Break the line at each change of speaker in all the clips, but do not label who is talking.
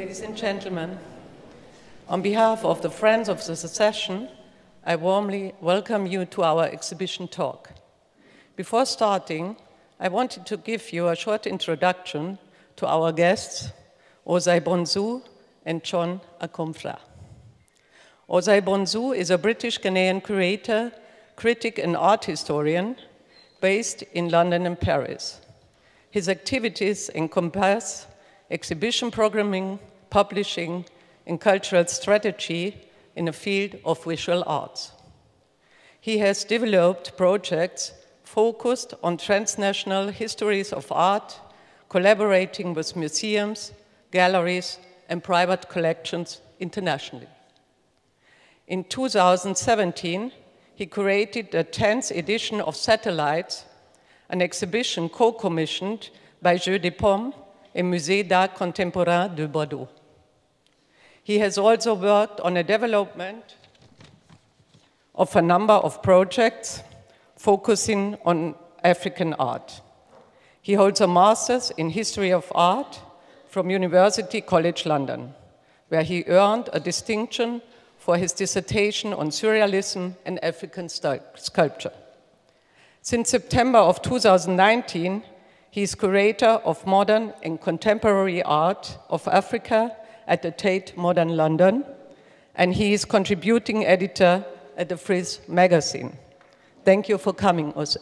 Ladies and gentlemen, on behalf of the Friends of the Secession, I warmly welcome you to our exhibition talk. Before starting, I wanted to give you a short introduction to our guests, Osei Bonsu and John Akomfrah. Osei Bonsu is a British Ghanaian curator, critic and art historian based in London and Paris. His activities encompass exhibition programming, publishing, and cultural strategy in the field of visual arts. He has developed projects focused on transnational histories of art, collaborating with museums, galleries, and private collections internationally. In 2017, he curated the 10th edition of Satellites, an exhibition co-commissioned by Jeux des Pommes and Musée d'Art Contemporain de Bordeaux. He has also worked on the development of a number of projects focusing on African art. He holds a master's in history of art from University College London, where he earned a distinction for his dissertation on surrealism and African sculpture. Since September of 2019, he is curator of modern and contemporary art of Africa at the Tate Modern London, and he is contributing editor at the Frieze magazine. Thank you for coming, Osei.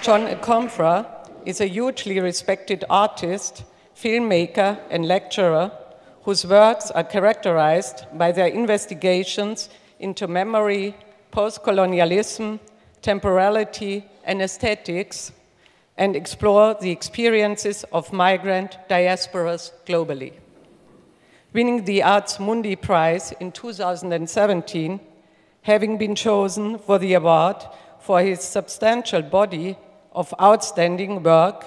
John Akomfrah is a hugely respected artist, filmmaker, and lecturer whose works are characterized by their investigations into memory, post-colonialism, temporality, and aesthetics, and explore the experiences of migrant diasporas globally. Winning the Arts Mundi Prize in 2017, having been chosen for the award for his substantial body of outstanding work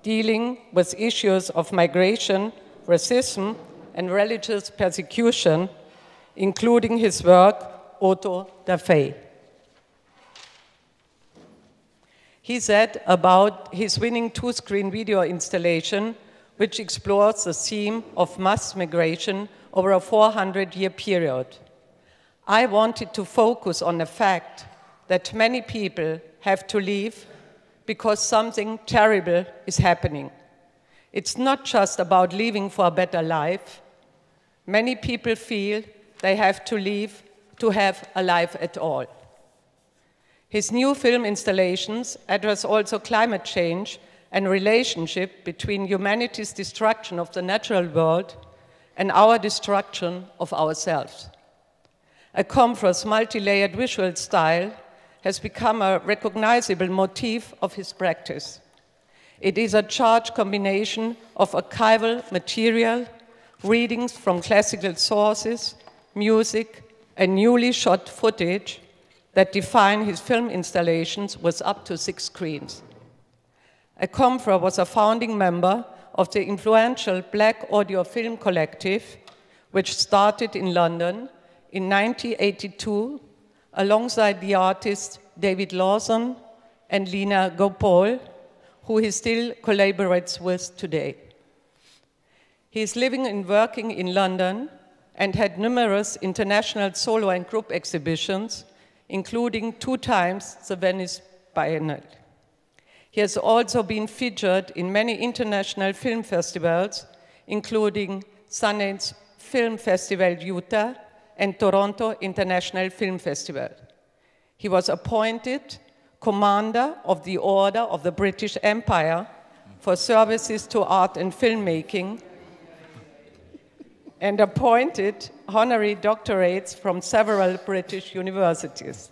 dealing with issues of migration, racism, and religious persecution, including his work, Auto da Fé. He said about his winning two-screen video installation, which explores the theme of mass migration over a 400-year period. I wanted to focus on the fact that many people have to leave because something terrible is happening. It's not just about leaving for a better life. Many people feel they have to leave to have a life at all. His new film installations address also climate change and relationship between humanity's destruction of the natural world and our destruction of ourselves. Akomfrah's multi-layered visual style has become a recognizable motif of his practice. It is a charged combination of archival material, readings from classical sources, music, and newly shot footage that define his film installations with up to 6 screens. Akomfrah was a founding member of the influential Black Audio Film Collective, which started in London in 1982 alongside the artists David Lawson and Lina Gopal, who he still collaborates with today. He is living and working in London and had numerous international solo and group exhibitions, including 2 times the Venice Biennale. He has also been featured in many international film festivals, including Sundance Film Festival Utah and Toronto International Film Festival. He was appointed Commander of the Order of the British Empire for services to art and filmmaking, and appointed honorary doctorates from several British universities.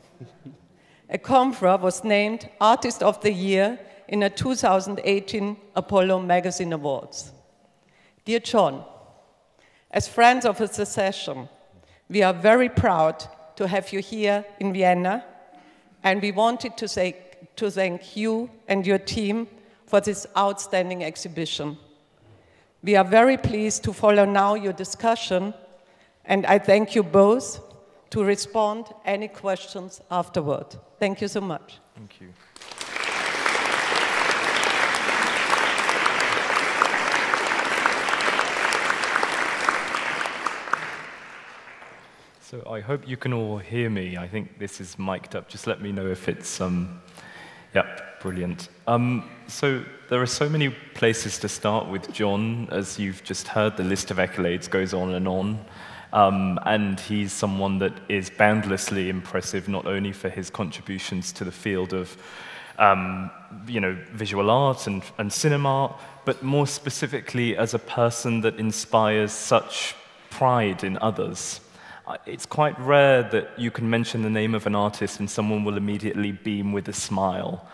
Akomfrah was named Artist of the Year in the 2018 Apollo Magazine Awards. Dear John, as friends of the Secession, we are very proud to have you here in Vienna, and we wanted to thank you and your team for this outstanding exhibition. We are very pleased to follow now your discussion, and I thank you both to respond any questions afterward. Thank you so much.
Thank you. So I hope you can all hear me. I think this is mic'd up. Just let me know if it's, yeah, brilliant. So there are so many places to start with John. As you've just heard, the list of accolades goes on. And he's someone that is boundlessly impressive, not only for his contributions to the field of visual art and cinema, but more specifically as a person that inspires such pride in others. It's quite rare that you can mention the name of an artist and someone will immediately beam with a smile,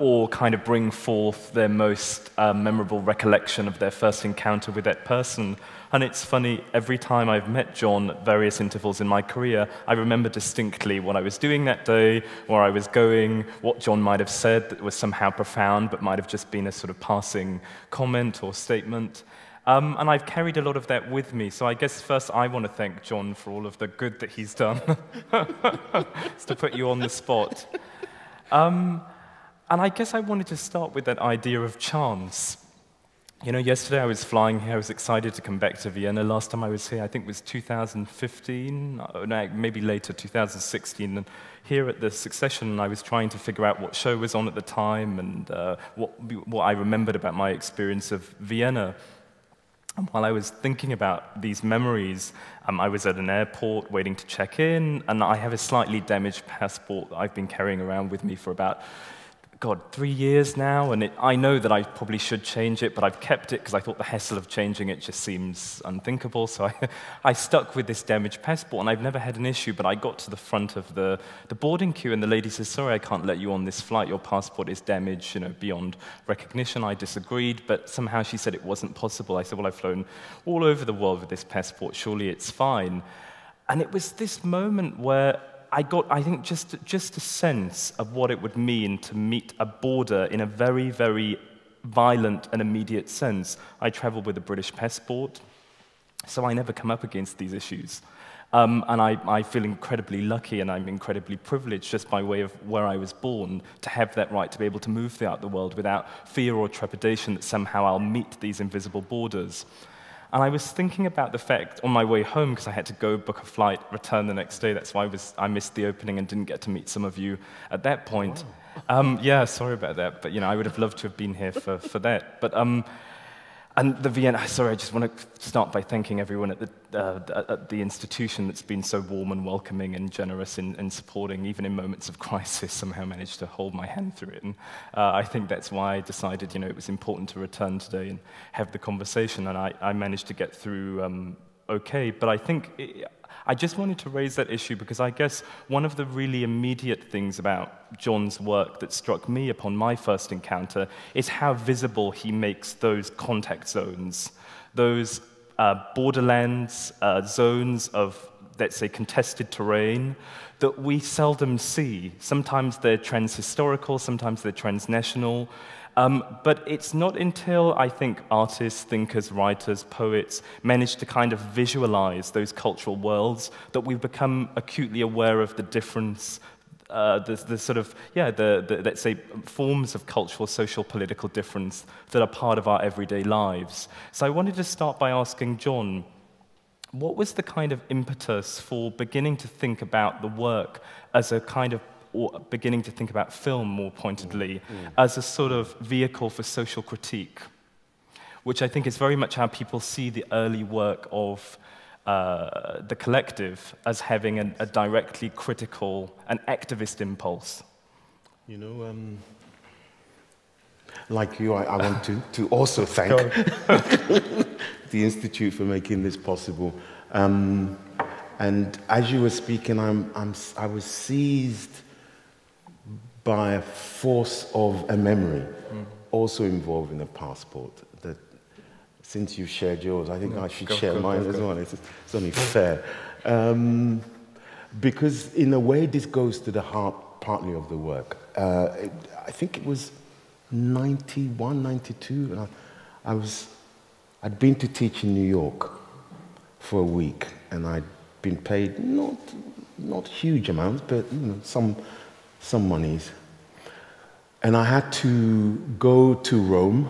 or kind of bring forth their most memorable recollection of their first encounter with that person. And it's funny, every time I've met John at various intervals in my career, I remember distinctly what I was doing that day, where I was going, what John might have said that was somehow profound, but might have just been a sort of passing comment or statement. And I've carried a lot of that with me. So I guess first I want to thank John for all of the good that he's done. It's to put you on the spot. And I guess I wanted to start with that idea of chance. You know, yesterday I was flying here. I was excited to come back to Vienna. Last time I was here, I think it was 2015, no, maybe later, 2016. And here at the Secession, I was trying to figure out what show was on at the time and what I remembered about my experience of Vienna. And while I was thinking about these memories, I was at an airport waiting to check in, and I have a slightly damaged passport that I've been carrying around with me for about, 3 years now, and I know that I probably should change it, but I've kept it because I thought the hassle of changing it just seems unthinkable, so I stuck with this damaged passport, and I've never had an issue, but I got to the front of the boarding queue, and the lady says, sorry, I can't let you on this flight, your passport is damaged, beyond recognition. I disagreed, but somehow she said it wasn't possible. I said, well, I've flown all over the world with this passport, surely it's fine. And it was this moment where I got, I think, just a sense of what it would mean to meet a border in a very, very violent and immediate sense. I travel with a British passport, so I never come up against these issues. And I feel incredibly lucky and I'm incredibly privileged just by way of where I was born to have that right to be able to move throughout the world without fear or trepidation that somehow I'll meet these invisible borders. And I was thinking about the fact on my way home, because I had to go book a flight, return the next day. That's why I missed the opening and didn't get to meet some of you at that point. Wow. Yeah, sorry about that, but I would have loved to have been here for that. But and the Vienna. Sorry, I just want to start by thanking everyone at the institution that's been so warm and welcoming and generous in supporting, even in moments of crisis. Somehow managed to hold my hand through it, and I think that's why I decided, it was important to return today and have the conversation. And I managed to get through okay. But I think I just wanted to raise that issue because I guess one of the really immediate things about John's work that struck me upon my first encounter is how visible he makes those contact zones, those borderlands, zones of, let's say, contested terrain that we seldom see. Sometimes they're transhistorical, sometimes they're transnational, but it's not until, I think, artists, thinkers, writers, poets manage to kind of visualize those cultural worlds that we become acutely aware of the difference, the sort of, let's say, forms of cultural, social, political difference that are part of our everyday lives. So I wanted to start by asking John, what was the kind of impetus for beginning to think about the work as a kind of, or beginning to think about film more pointedly, as a sort of vehicle for social critique, which I think is very much how people see the early work of the collective as having a directly critical and activist impulse?
Like you, I want to also thank the Institute for making this possible. And as you were speaking, I was seized by a force of a memory, also involving a passport. That, since you've shared yours, I think I should share mine as well. It's only fair. Because in a way, this goes to the heart, partly of the work. I think it was 91, 92, and I'd been to teach in New York for a week, and I'd been paid not huge amounts, but some monies. And I had to go to Rome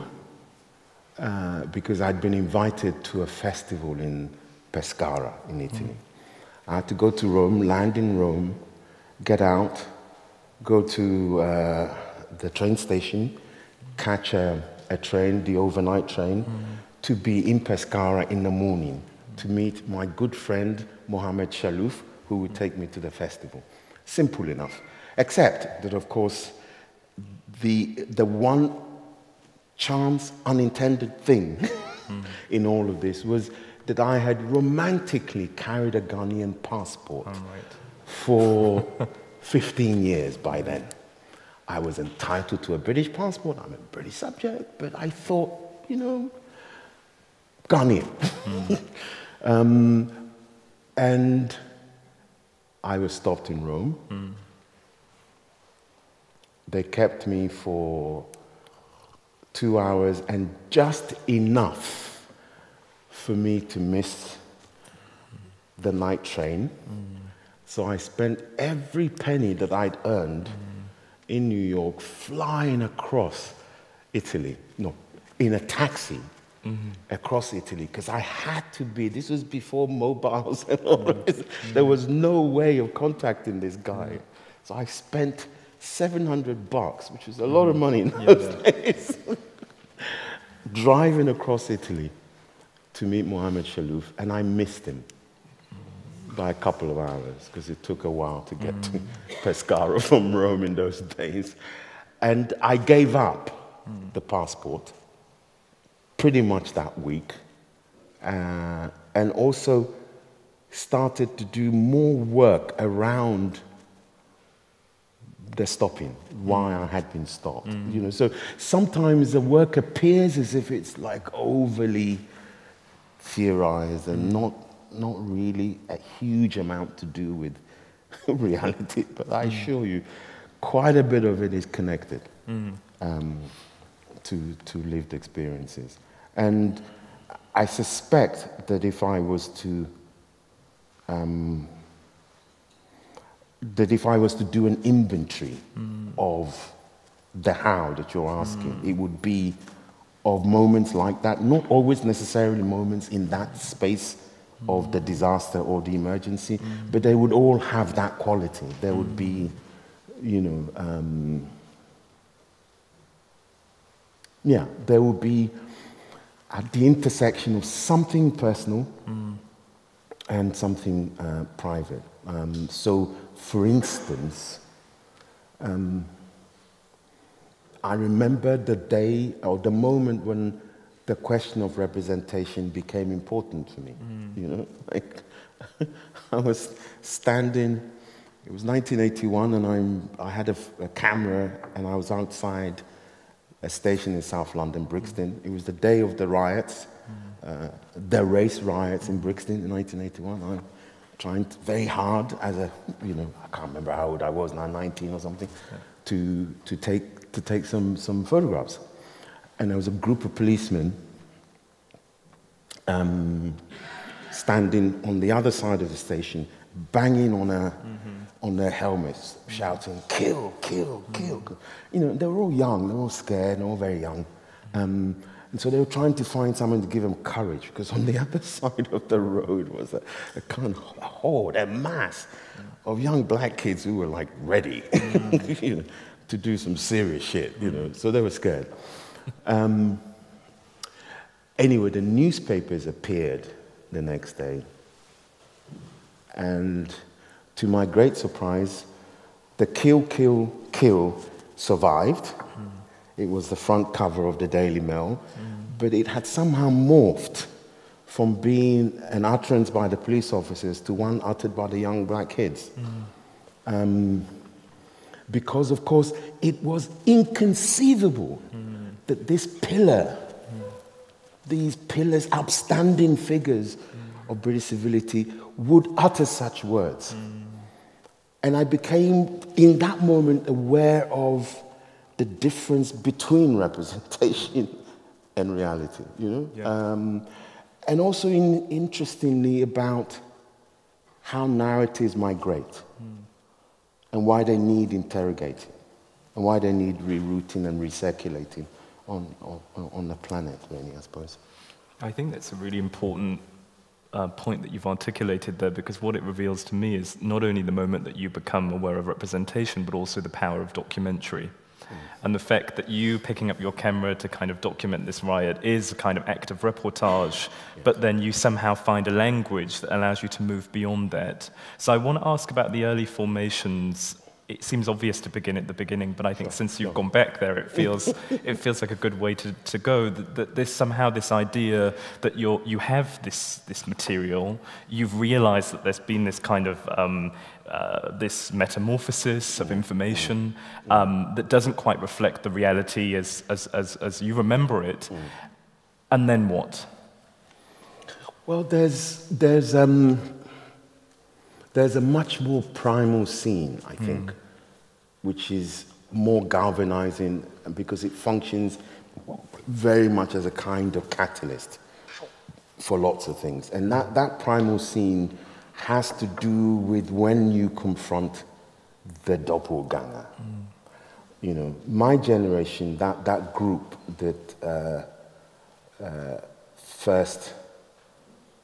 because I'd been invited to a festival in Pescara in Italy. I had to go to Rome, land in Rome, get out, go to the train station, catch a train, the overnight train, to be in Pescara in the morning to meet my good friend Mohammed Shalouf, who would take me to the festival. Simple enough. Except that, of course, the one chance, unintended thing in all of this was that I had romantically carried a Ghanaian passport for 15 years by then. I was entitled to a British passport, I'm a British subject, but I thought, Ghanaian. And I was stopped in Rome. They kept me for 2 hours and just enough for me to miss the night train. So I spent every penny that I'd earned in New York flying across Italy, in a taxi across Italy, because I had to be, this was before mobiles and all this. There was no way of contacting this guy. So I spent $700, which was a lot of money in those days, driving across Italy to meet Mohammed Shalouf, and I missed him by a couple of hours because it took a while to get to Pescara from Rome in those days. And I gave up the passport pretty much that week, and also started to do more work around the stopping, why I had been stopped. So sometimes the work appears as if it's like overly theorized and not really a huge amount to do with reality, but I assure you, quite a bit of it is connected to lived experiences. And I suspect that if I was to do an inventory of the how that you're asking, it would be of moments like that, not always necessarily moments in that space of the disaster or the emergency, but they would all have that quality. There would be, there would be at the intersection of something personal and something private. So, for instance, I remember the day or the moment when the question of representation became important to me. I was standing, it was 1981, and I had a camera, and I was outside a station in South London, Brixton. It was the day of the riots, the race riots in Brixton in 1981. I'm trying very hard as a, I can't remember how old I was now, 19 or something, to take some photographs. And there was a group of policemen standing on the other side of the station, banging on their helmets, shouting, "Kill, kill, kill." They were all young, they were all scared, they were all very young. And so they were trying to find someone to give them courage, because on the other side of the road was a kind of horde, a mass of young black kids who were like ready to do some serious shit, so they were scared. Anyway, the newspapers appeared the next day, and to my great surprise, the kill, kill, kill survived. It was the front cover of the Daily Mail, but it had somehow morphed from being an utterance by the police officers to one uttered by the young black kids. Because, of course, it was inconceivable that this pillar, these pillars, upstanding figures of British civility, would utter such words. And I became, in that moment, aware of the difference between representation and reality, And also, interestingly, about how narratives migrate and why they need interrogating and why they need rerouting and recirculating on the planet, really, I suppose.
I think that's a really important point that you've articulated there, because what it reveals to me is not only the moment that you become aware of representation, but also the power of documentary. And the fact that you picking up your camera to kind of document this riot is a kind of act of reportage, but then you somehow find a language that allows you to move beyond that. So I want to ask about the early formations. It seems obvious to begin at the beginning, but I think since you've gone back there, it feels like a good way to go. That there's somehow this idea that you have this material, you've realized that there's been this kind of this metamorphosis of information that doesn't quite reflect the reality as you remember it. And then what?
Well, there's a much more primal scene, I think, which is more galvanizing because it functions very much as a kind of catalyst for lots of things. And that primal scene has to do with when you confront the doppelganger. You know, my generation, that group that first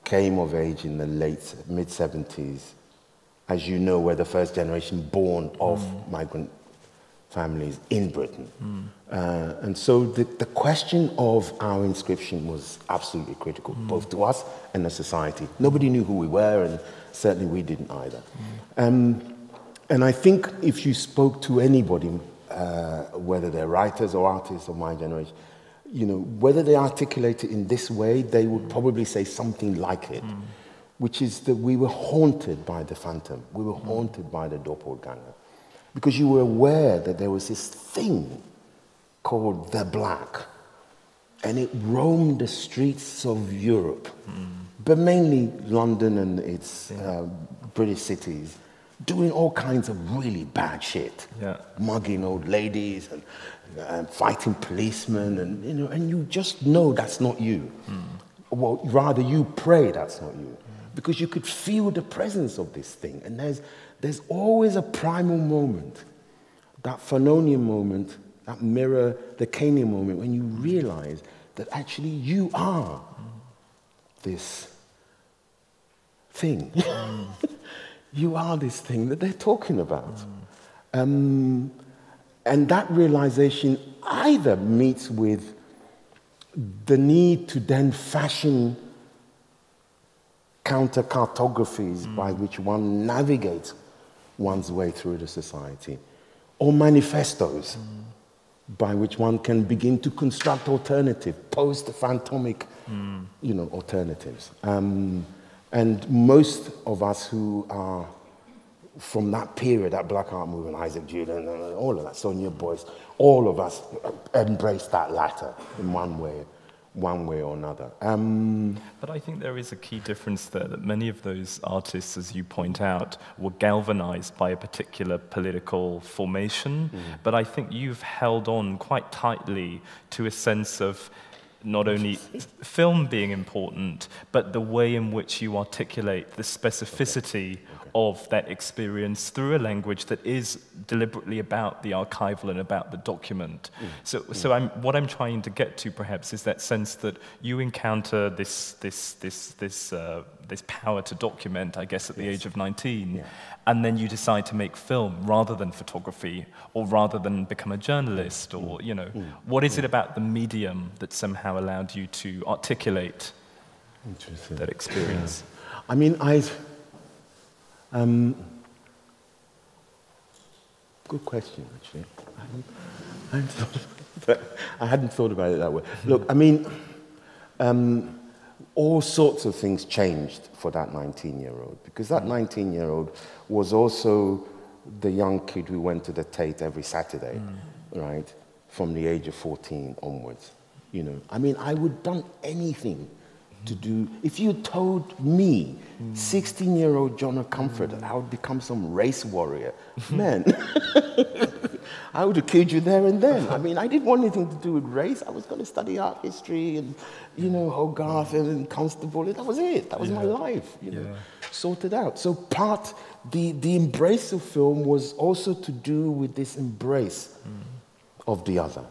came of age in the mid-70s, as you know, we're the first generation born of migrant families in Britain. And so the question of our inscription was absolutely critical, both to us and the society. Nobody knew who we were, and certainly we didn't either. And I think if you spoke to anybody, whether they're writers or artists of my generation, you know, whether they articulate it in this way, they would probably say something like it. Which is that we were haunted by the phantom. We were haunted by the doppelganger. Because you were aware that there was this thing called the Black. And it roamed the streets of Europe, but mainly London and its British cities, doing all kinds of really bad shit. Mugging old ladies and fighting policemen, and you know, and you just know that's not you. Well, rather you pray that's not you. Because you could feel the presence of this thing. And there's always a primal moment, that Fanonian moment, that mirror, the Canaanian moment, when you realize that actually you are this thing. You are this thing that they're talking about. And that realization either meets with the need to then fashion counter-cartographies by which one navigates one's way through the society, or manifestos by which one can begin to construct alternative, post-phantomic, you know, alternatives. And most of us who are from that period, that Black Art movement, Isaac Julian, all of that, Sonia Boyce, all of us embrace that latter in one way or another.
But I think there is a key difference there, that many of those artists, as you point out, were galvanized by a particular political formation, but I think you've held on quite tightly to a sense of not only film being important, but the way in which you articulate the specificity of that experience through a language that is deliberately about the archival and about the document. So what I'm trying to get to, perhaps, is that sense that you encounter this power to document, I guess, at the age of 19, and then you decide to make film rather than photography, or rather than become a journalist, or, you know, what is it about the medium that somehow allowed you to articulate that experience?
I mean, good question, actually. I hadn't thought about it that way. Look, I mean, all sorts of things changed for that 19-year-old, because that 19-year-old was also the young kid who went to the Tate every Saturday, right, from the age of 14 onwards. You know, I mean, I would have done anything to do. If you told me, 16-year-old John Akomfrah, that I would become some race warrior, man, I would have killed you there and then. I mean, I didn't want anything to do with race. I was going to study art history and, you know, Hogarth and Constable. That was it. That was my life, you know, sorted out. So the embrace of film was also to do with this embrace of the other,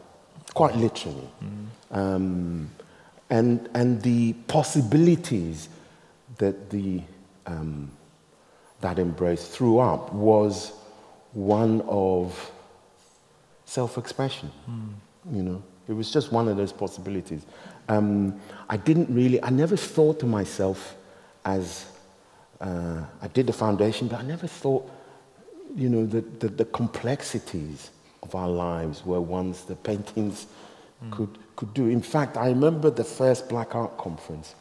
quite literally. And the possibilities that that embrace threw up was one of self-expression. You know, it was just one of those possibilities. I never thought to myself as I did the foundation, but I never thought, you know, that the complexities of our lives were ones that paintings could do. In fact, I remember the first Black Art Conference.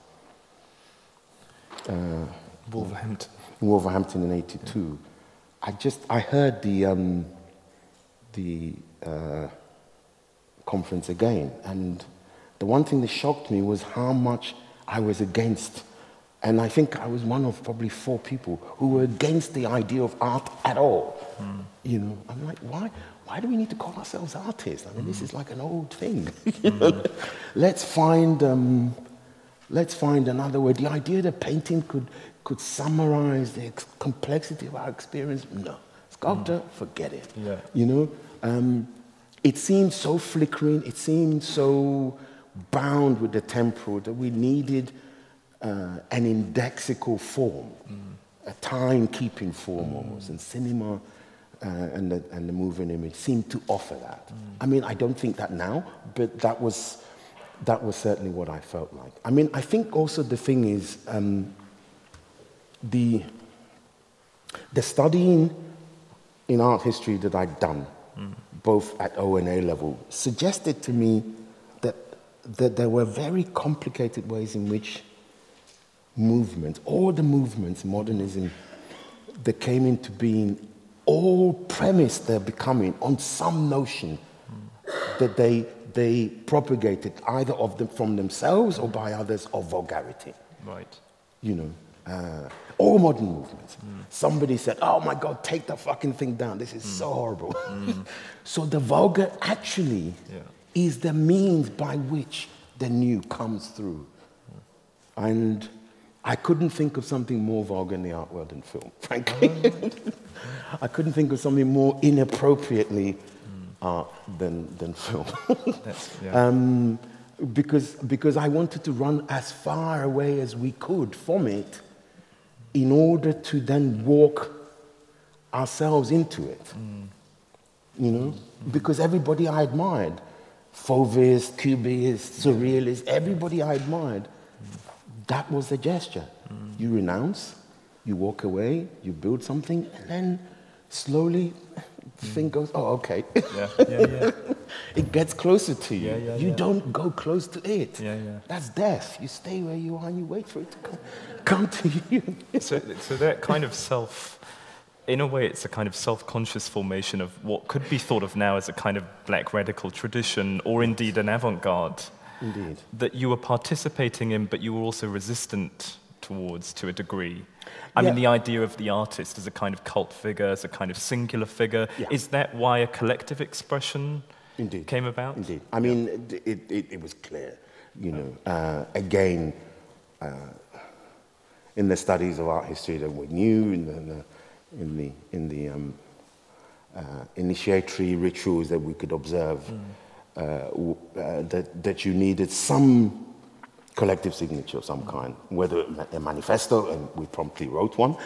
Wolverhampton in '82. I heard the conference again, and the one thing that shocked me was how much I was against, and I think I was one of probably 4 people who were against the idea of art at all. You know, I'm like, why do we need to call ourselves artists? I mean, this is like an old thing. You know? Let's find another way. The idea that painting could summarize the complexity of our experience, no. Sculpture, forget it. You know, it seemed so flickering, it seemed so bound with the temporal that we needed an indexical form, a time-keeping form almost, and cinema and the moving image seemed to offer that. I mean, I don't think that now, but that was certainly what I felt like. I mean, I think also the thing is, the studying in art history that I'd done, both at O and A level, suggested to me that there were very complicated ways in which movements, all the movements, modernism, that came into being, all premised their becoming on some notion that they propagated either of them from themselves or by others of vulgarity.
Right.
You know, all modern movements. Somebody said, oh my God, take that fucking thing down. This is so horrible. So the vulgar actually is the means by which the new comes through. And I couldn't think of something more vulgar in the art world than film, frankly. I couldn't think of something more inappropriately art than film. Because I wanted to run as far away as we could from it in order to then walk ourselves into it. You know? Because everybody I admired, Fauvists, Cubists, Surrealists, everybody I admired, that was the gesture. You renounce, you walk away, you build something, and then slowly the thing goes, oh, okay. It gets closer to you. You don't go close to it. That's death. You stay where you are and you wait for it to come to you.
So that kind of in a way, it's a kind of self-conscious formation of what could be thought of now as a kind of black radical tradition, or indeed an avant-garde.
Indeed.
That you were participating in, but you were also resistant towards to a degree. I mean, the idea of the artist as a kind of cult figure, as a kind of singular figure, is that why a collective expression came about? Indeed.
I mean, it was clear, you know, again, in the studies of art history that we knew, in the initiatory rituals that we could observe, that you needed some collective signature of some kind, whether a manifesto, and we promptly wrote one,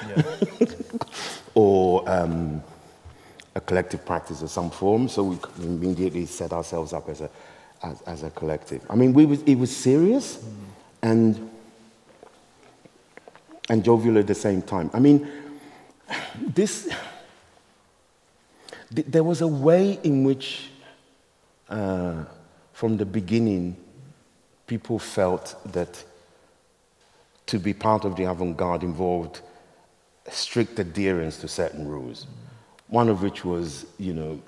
or a collective practice of some form. So we immediately set ourselves up as a collective. I mean, it was serious and jovial at the same time. I mean, there was a way in which, from the beginning, people felt that to be part of the avant-garde involved strict adherence to certain rules. One of which was, you know,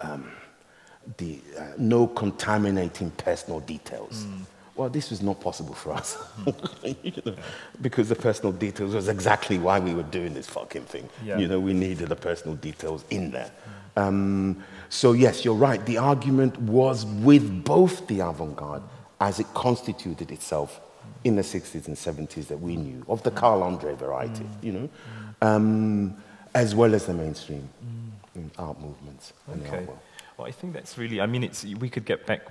no contaminating personal details. Well, this was not possible for us, you know, because the personal details was exactly why we were doing this fucking thing. You know, we needed the personal details in there. So yes, you're right. The argument was with both the avant-garde as it constituted itself in the 60s and 70s that we knew, of the Carl Andre variety, you know, as well as the mainstream art movements and the art world.
Well, I think that's really, I mean, we could get back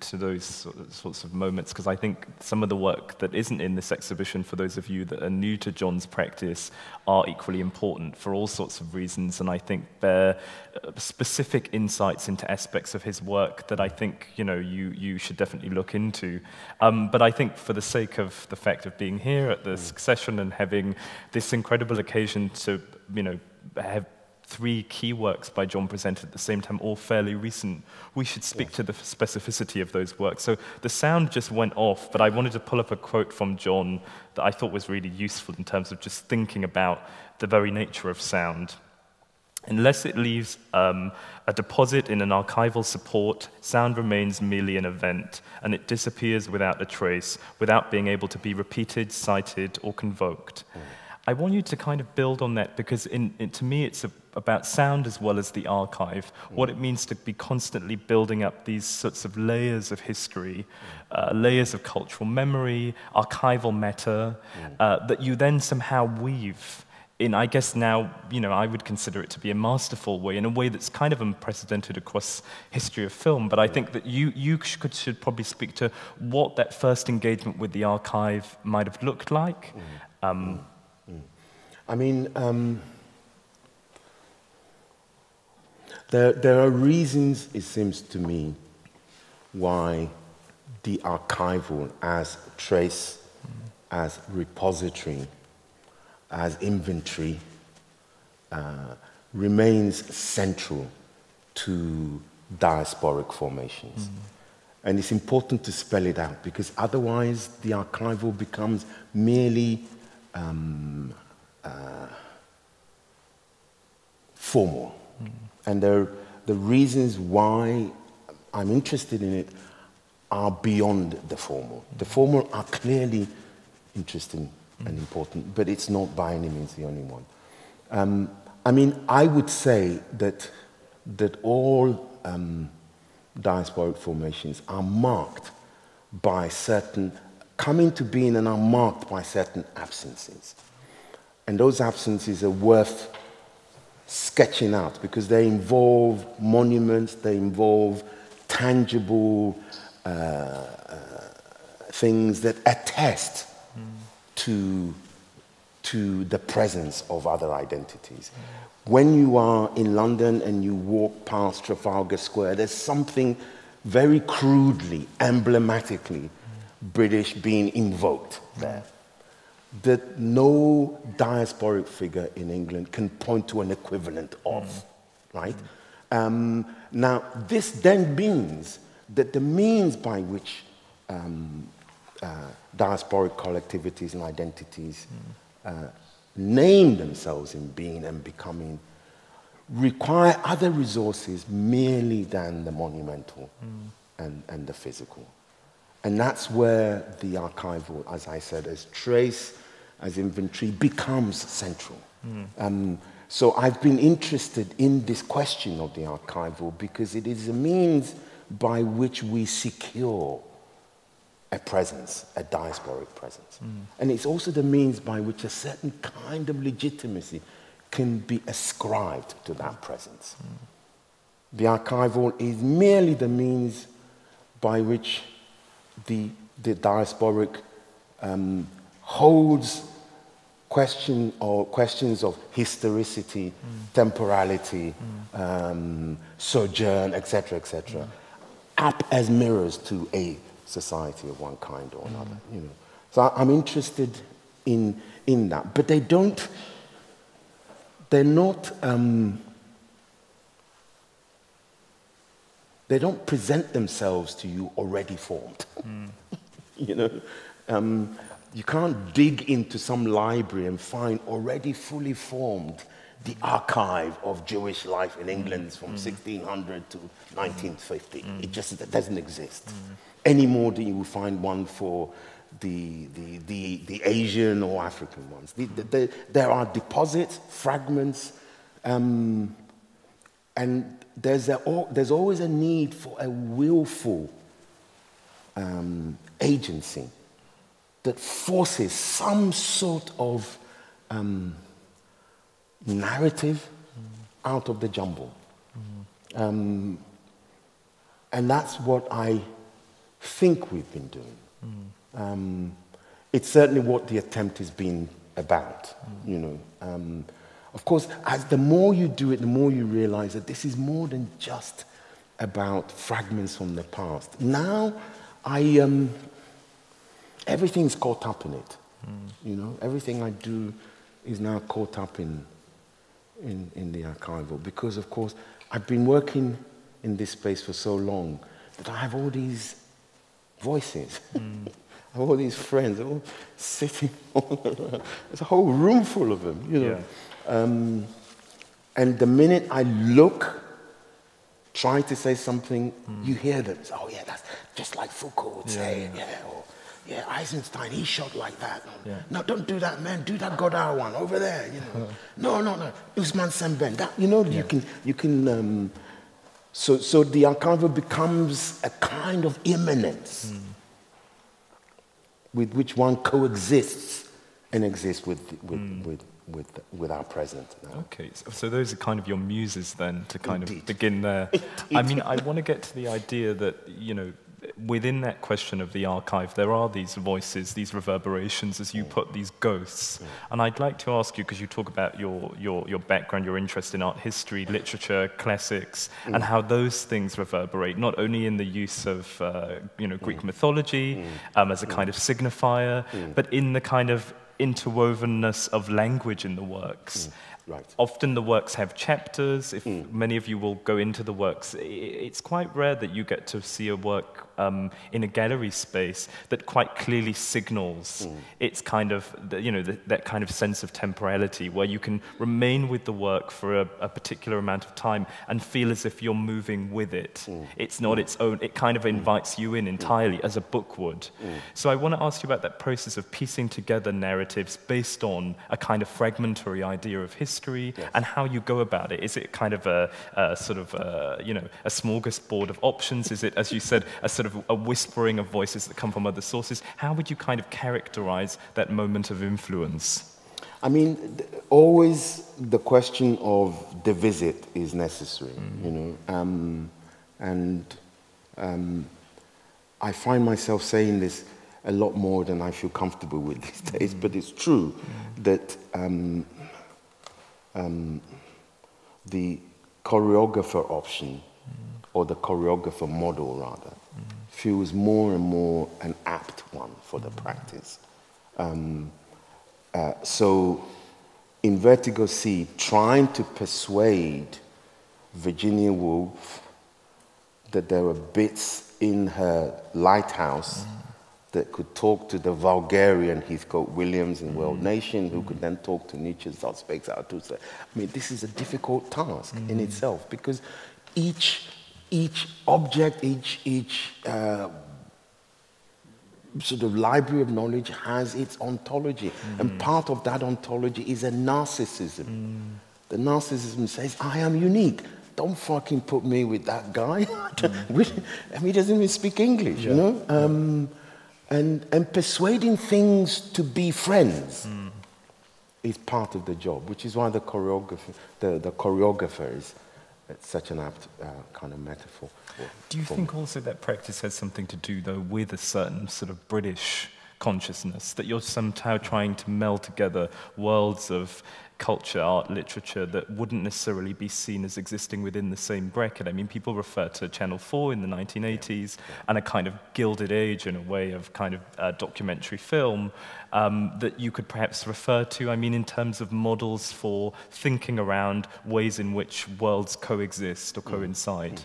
to those sorts of moments, because I think some of the work that isn't in this exhibition, for those of you that are new to John's practice, are equally important for all sorts of reasons, and I think they're specific insights into aspects of his work that I think, you know, you should definitely look into. But I think for the sake of the fact of being here at the Secession and having this incredible occasion to, you know, have 3 key works by John presented at the same time, all fairly recent, we should speak to the specificity of those works. So the sound just went off, but I wanted to pull up a quote from John that I thought was really useful in terms of just thinking about the very nature of sound. Unless it leaves a deposit in an archival support, sound remains merely an event, and it disappears without a trace, without being able to be repeated, cited, or convoked. I want you to kind of build on that, because to me it's about sound as well as the archive, what it means to be constantly building up these sorts of layers of history, layers of cultural memory, archival matter, that you then somehow weave in, I guess now, you know, I would consider it to be a masterful way, in a way that's kind of unprecedented across history of film. But I think that you should probably speak to what that first engagement with the archive might have looked like.
I mean, there are reasons, it seems to me, why the archival as trace, as repository, as inventory remains central to diasporic formations. And it's important to spell it out, because otherwise the archival becomes merely formal. And the reasons why I'm interested in it are beyond the formal. The formal are clearly interesting and important, but it's not by any means the only one. I mean, I would say that all diasporic formations are marked by certain, come into being and are marked by certain absences. And those absences are worth sketching out, because they involve monuments, they involve tangible things that attest to the presence of other identities. When you are in London and you walk past Trafalgar Square, there's something very crudely, emblematically British being invoked there, that no diasporic figure in England can point to an equivalent of, right? Now, this then means that the means by which diasporic collectivities and identities name themselves in being and becoming require other resources merely than the monumental and the physical. And that's where the archival, as I said, as trace, as inventory, becomes central. So I've been interested in this question of the archival because it is a means by which we secure a presence, a diasporic presence. And it's also the means by which a certain kind of legitimacy can be ascribed to that presence. The archival is merely the means by which the diasporic holds questions of historicity, temporality, sojourn, etc., up as mirrors to a society of one kind or another. You know, so I'm interested in that, but they're not. They don't present themselves to you already formed. You know, you can't dig into some library and find already fully formed the archive of Jewish life in England from 1600 to 1950. It just doesn't exist. Any more than you will find one for the Asian or African ones. There are deposits, fragments, and there's always a need for a willful agency that forces some sort of narrative out of the jumble. And that's what I think we've been doing. It's certainly what the attempt has been about, you know. Of course, as the more you do it, the more you realize that this is more than just about fragments from the past. Now, everything's caught up in it. You know, everything I do is now caught up in the archival, because, of course, I've been working in this space for so long that I have all these voices. I have all these friends, all sitting all around. There's a whole room full of them, you know.
Yeah.
And the minute I look, try to say something, you hear them. Oh, yeah, that's just like Foucault would say. Or, yeah, Eisenstein, he shot like that. No, don't do that, man. Do that Godard one over there. You know. No. Usman Semben. That, you know, you can. So the archival becomes a kind of immanence with which one coexists and exists with our present now.
Okay, so those are kind of your muses then, to kind of begin there. I mean, I want to get to the idea that, you know, within that question of the archive, there are these voices, these reverberations, as you put, these ghosts. And I'd like to ask you, because you talk about your background, your interest in art history, literature, classics, and how those things reverberate, not only in the use of you know, Greek mythology as a kind of signifier, but in the kind of interwovenness of language in the works.
Right.
Often the works have chapters. If many of you will go into the works, it's quite rare that you get to see a work in a gallery space that quite clearly signals its kind of, you know, that kind of sense of temporality, where you can remain with the work for a particular amount of time and feel as if you're moving with it. It's not its own. It kind of invites you in entirely, as a book would. So I want to ask you about that process of piecing together narratives based on a kind of fragmentary idea of history. And how you go about it. Is it kind of a sort of, you know, a smorgasbord of options? Is it, as you said, a sort of a whispering of voices that come from other sources? How would you kind of characterize that moment of influence?
I mean, always the question of the visit is necessary, you know. I find myself saying this a lot more than I feel comfortable with these days, but it's true that the choreographer option, or the choreographer model rather, feels more and more an apt one for the practice. So in Vertigo C, trying to persuade Virginia Woolf that there were bits in her lighthouse that could talk to the vulgarian Heathcote Williams in World Nation, who could then talk to Nietzsche's Zarathustra. I mean, this is a difficult task in itself, because each object, each sort of library of knowledge has its ontology, and part of that ontology is a narcissism. The narcissism says, I am unique. Don't fucking put me with that guy. I mean, he doesn't even speak English, you know? And persuading things to be friends is part of the job, which is why the choreographer is such an apt kind of metaphor.
Do you think also that practice has something to do, though, with a certain sort of British consciousness, that you're somehow trying to meld together worlds of culture, art, literature that wouldn't necessarily be seen as existing within the same bracket? I mean, people refer to Channel 4 in the 1980s and a kind of gilded age in a way of kind of documentary film that you could perhaps refer to, I mean, in terms of models for thinking around ways in which worlds coexist or coincide.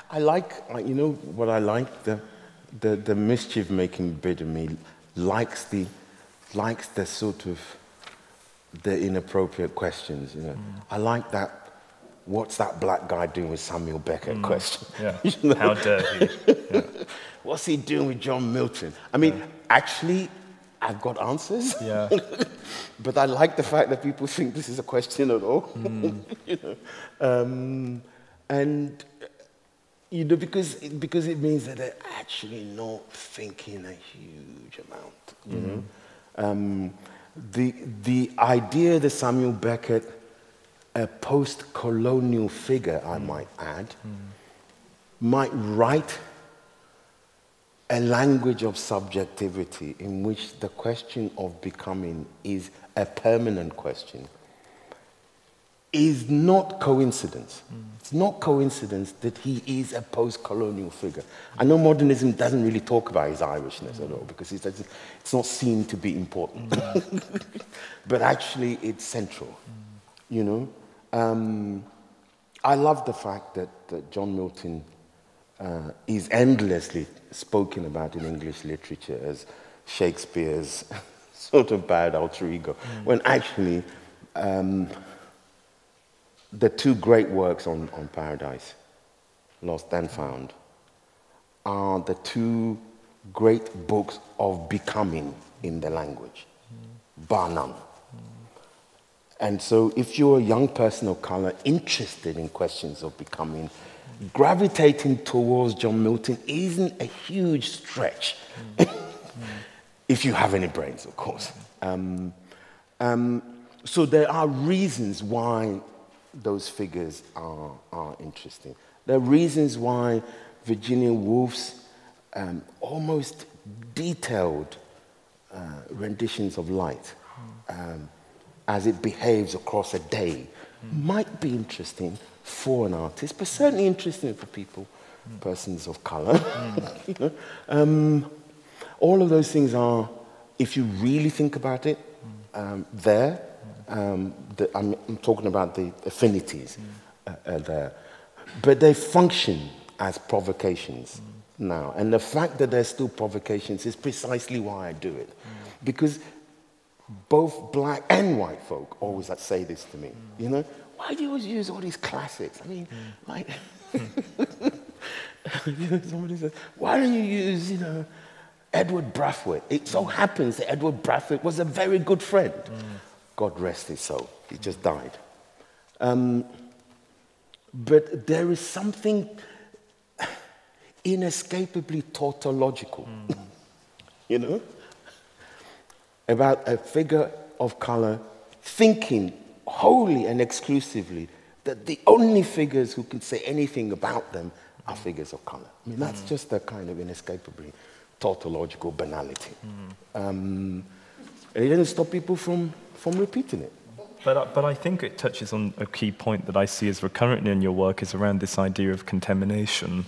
I like, you know what I like? The mischief-making bit of me likes the sort of the inappropriate questions, you know. I like that, what's that black guy doing with Samuel Beckett question?
Yeah.
You know?
How dare he? Yeah.
What's he doing with John Milton? I mean, actually, I've got answers.
Yeah.
But I like the fact that people think this is a question at all. You know? And, you know, because it means that they're actually not thinking a huge amount, you know. The idea that Samuel Beckett, a post-colonial figure, I might add, might write a language of subjectivity in which the question of becoming is a permanent question, is not coincidence. It's not coincidence that he is a post-colonial figure. I know modernism doesn't really talk about his Irishness at all because it's not seen to be important. But actually, it's central, you know. I love the fact that John Milton is endlessly spoken about in English literature as Shakespeare's sort of bad alter ego, when actually the two great works on Paradise, Lost and Found, are the two great books of becoming in the language, bar none. And so if you're a young person of color interested in questions of becoming, gravitating towards John Milton isn't a huge stretch, if you have any brains, of course. So there are reasons why those figures are interesting. There are reasons why Virginia Woolf's almost detailed renditions of light, as it behaves across a day, might be interesting for an artist, but certainly interesting for people, persons of color. You know? All of those things are, if you really think about it, there. I'm talking about the affinities there. But they function as provocations now. And the fact that they're still provocations is precisely why I do it. Because both black and white folk always say this to me, you know? Why do you always use all these classics? I mean, like, you know, somebody says, why don't you use, you know, Edward Brathwaite? It so happens that Edward Brathwaite was a very good friend. God rest his soul. He just died. But there is something inescapably tautological, you know, about a figure of color thinking wholly and exclusively that the only figures who can say anything about them are figures of color. I mean, that's just a kind of inescapably tautological banality. And it doesn't stop people from repeating it.
But I think it touches on a key point that I see as recurrent in your work is around this idea of contamination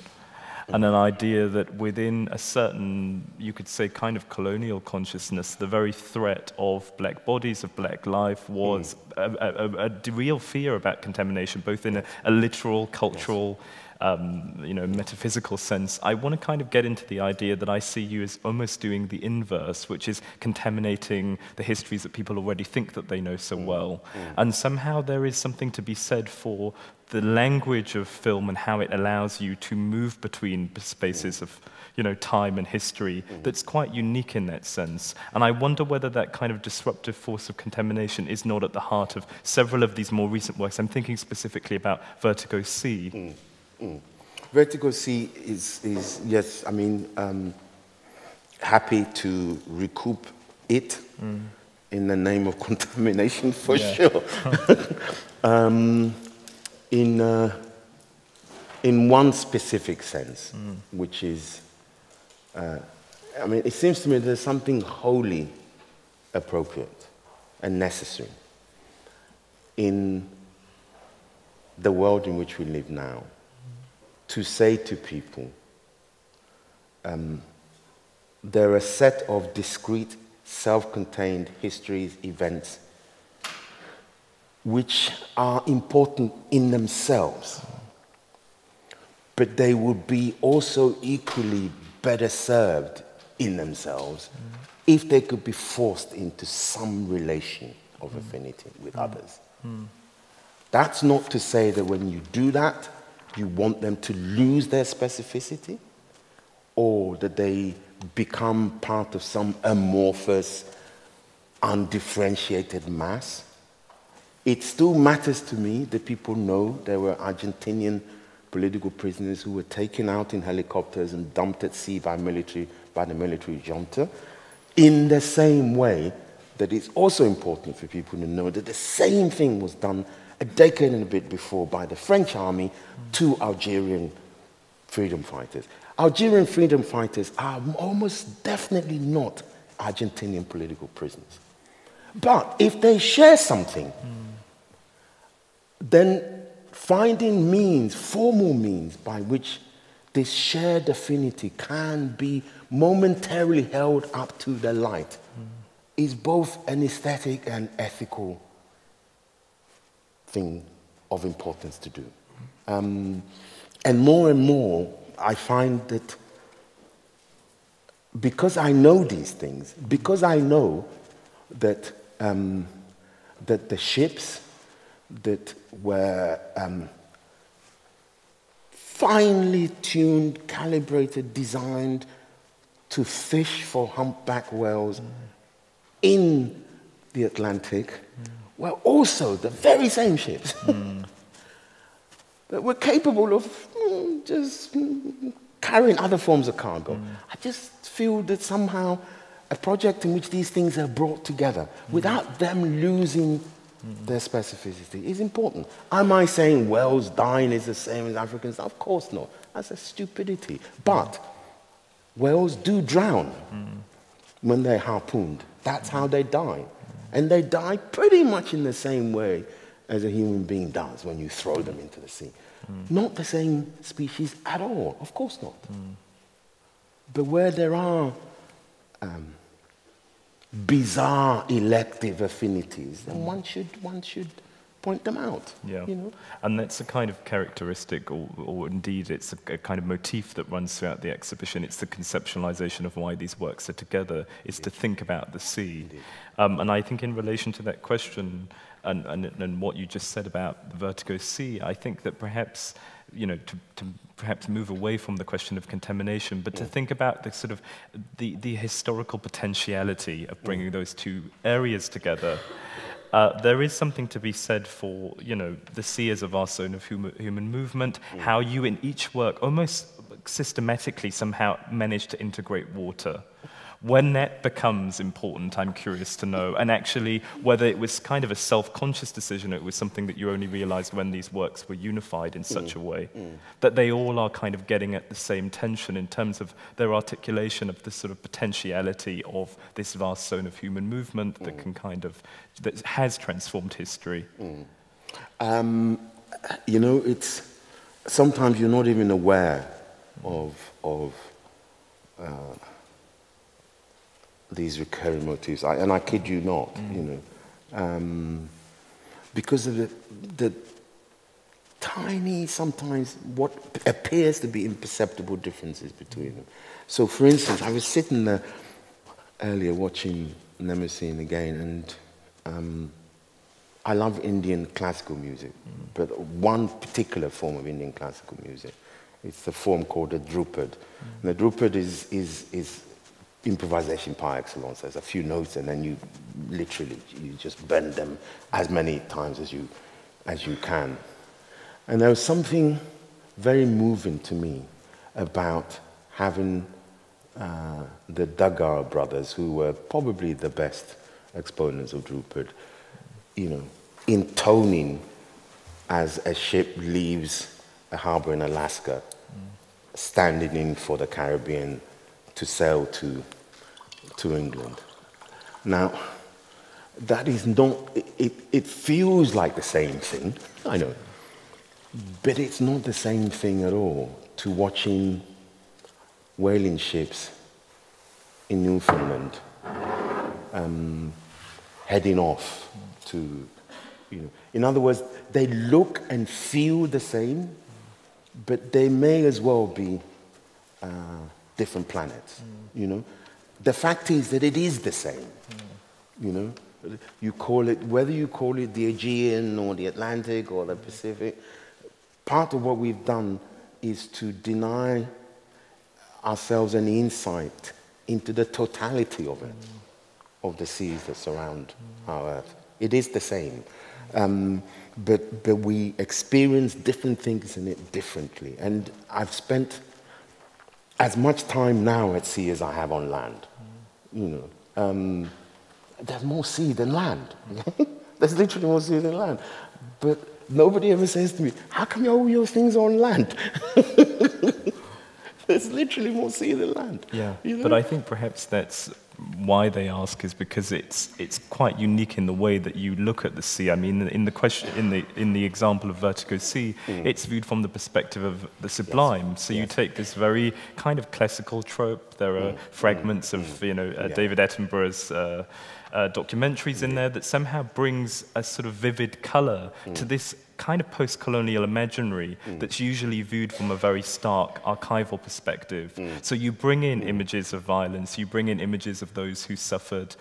and an idea that within a certain, you could say, kind of colonial consciousness, the very threat of black bodies, of black life was a real fear about contamination, both in a literal, cultural, you know, metaphysical sense. I want to kind of get into the idea that I see you as almost doing the inverse, which is contaminating the histories that people already think that they know so well. And somehow there is something to be said for the language of film and how it allows you to move between spaces of, you know, time and history that's quite unique in that sense. And I wonder whether that kind of disruptive force of contamination is not at the heart of several of these more recent works. I'm thinking specifically about Vertigo C.
Vertigo C is yes, I mean, happy to recoup it in the name of contamination for sure. In one specific sense, which is, I mean, it seems to me there's something wholly appropriate and necessary in the world in which we live now, to say to people, there are a set of discrete, self-contained histories, events, which are important in themselves, but they would be also equally better served in themselves if they could be forced into some relation of affinity with others. That's not to say that when you do that, you want them to lose their specificity or that they become part of some amorphous, undifferentiated mass. It still matters to me that people know there were Argentinian political prisoners who were taken out in helicopters and dumped at sea by the military junta, in the same way that it's also important for people to know that the same thing was done a decade and a bit before by the French army to Algerian freedom fighters. Algerian freedom fighters are almost definitely not Argentinian political prisoners. But if they share something, then finding means, formal means, by which this shared affinity can be momentarily held up to the light is both an aesthetic and ethical thing of importance to do. And more, I find that because I know these things, because I know that, that the ships that were finely tuned, calibrated, designed to fish for humpback whales in the Atlantic were also the very same ships that were capable of just carrying other forms of cargo. I just feel that somehow a project in which these things are brought together without them losing their specificity is important. Am I saying whales dying is the same as Africans? Of course not. That's a stupidity. But whales do drown when they're harpooned. That's how they die. And they die pretty much in the same way as a human being does when you throw them into the sea. Not the same species at all, of course not. But where there are bizarre elective affinities, then one should point them out.
Yeah,
you know?
And that's a kind of characteristic, or indeed it's a kind of motif that runs throughout the exhibition. It's the conceptualization of why these works are together. It's to think about the sea. And I think in relation to that question and what you just said about the vertigo sea, I think that perhaps, you know, to perhaps move away from the question of contamination, but to think about the sort of the historical potentiality of bringing those two areas together. There is something to be said for, you know, the sea as a vast zone of human movement, how you in each work almost systematically somehow manage to integrate water. When that becomes important, I'm curious to know, and actually whether it was kind of a self-conscious decision, or it was something that you only realized when these works were unified in such a way, that they all are kind of getting at the same tension in terms of their articulation of this sort of potentiality of this vast zone of human movement that can kind of, that has transformed history.
You know, it's, sometimes you're not even aware of these recurring motifs, and I kid you not, you know, because of the tiny, sometimes what appears to be imperceptible differences between them. So, for instance, I was sitting there earlier watching Nemesis again, and I love Indian classical music, but one particular form of Indian classical music. It's the form called the Drupad. And the Drupad is improvisation par excellence. There's a few notes, and then you just bend them as many times as you can. And there was something very moving to me about having the Dagar brothers, who were probably the best exponents of Drupad, you know, intoning as a ship leaves a harbor in Alaska, standing in for the Caribbean to sail to England. Now, that is not, it feels like the same thing, I know, but it's not the same thing at all to watching whaling ships in Newfoundland heading off to, you know, in other words, they look and feel the same, but they may as well be different planets, you know. The fact is that it is the same, you know. You call it, whether you call it the Aegean or the Atlantic or the Pacific, part of what we've done is to deny ourselves an insight into the totality of it, of the seas that surround our Earth. It is the same. But we experience different things in it differently. And I've spent as much time now at sea as I have on land. You know, there's more sea than land. There's literally more sea than land. But nobody ever says to me, how come all your things are on land? There's literally more sea than land.
Yeah,
you know?
But I think perhaps that's why they ask, is because it's quite unique in the way that you look at the sea. I mean, in the question, in the example of Vertigo Sea, it's viewed from the perspective of the sublime. So you take this very kind of classical trope. There are fragments of David Attenborough's documentaries in there that somehow brings a sort of vivid colour to this kind of post-colonial imaginary that's usually viewed from a very stark archival perspective. So you bring in images of violence, you bring in images of those who suffered,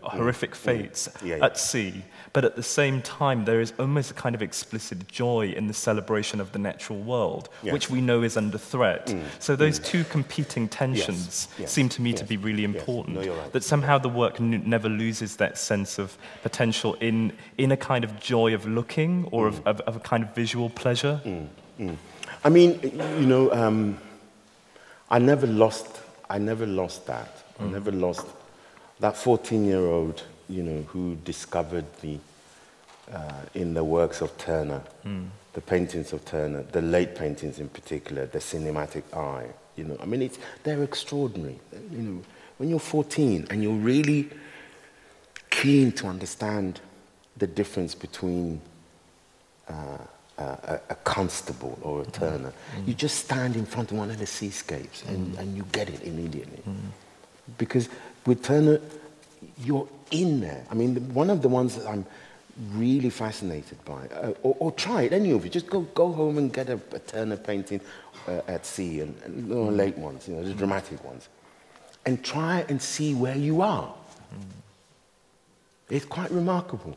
horrific fates at sea, but at the same time there is almost a kind of explicit joy in the celebration of the natural world, which we know is under threat. So those two competing tensions seem to me to be really important.
No, you're right.
That somehow the work never loses that sense of potential in a kind of joy of looking, or of a kind of visual pleasure?
I mean, I never lost that. I never lost that 14-year-old, who discovered in the works of Turner, the paintings of Turner, the late paintings in particular, the cinematic eye. I mean, they're extraordinary. When you're 14 and you're really keen to understand the difference between a Constable or a Turner, you just stand in front of one of the seascapes and you get it immediately. Because with Turner, you're in there. I mean, one of the ones that I'm really fascinated by, or try it, any of you, just go home and get a Turner painting at sea, and late ones, the dramatic ones, and try and see where you are. It's quite remarkable.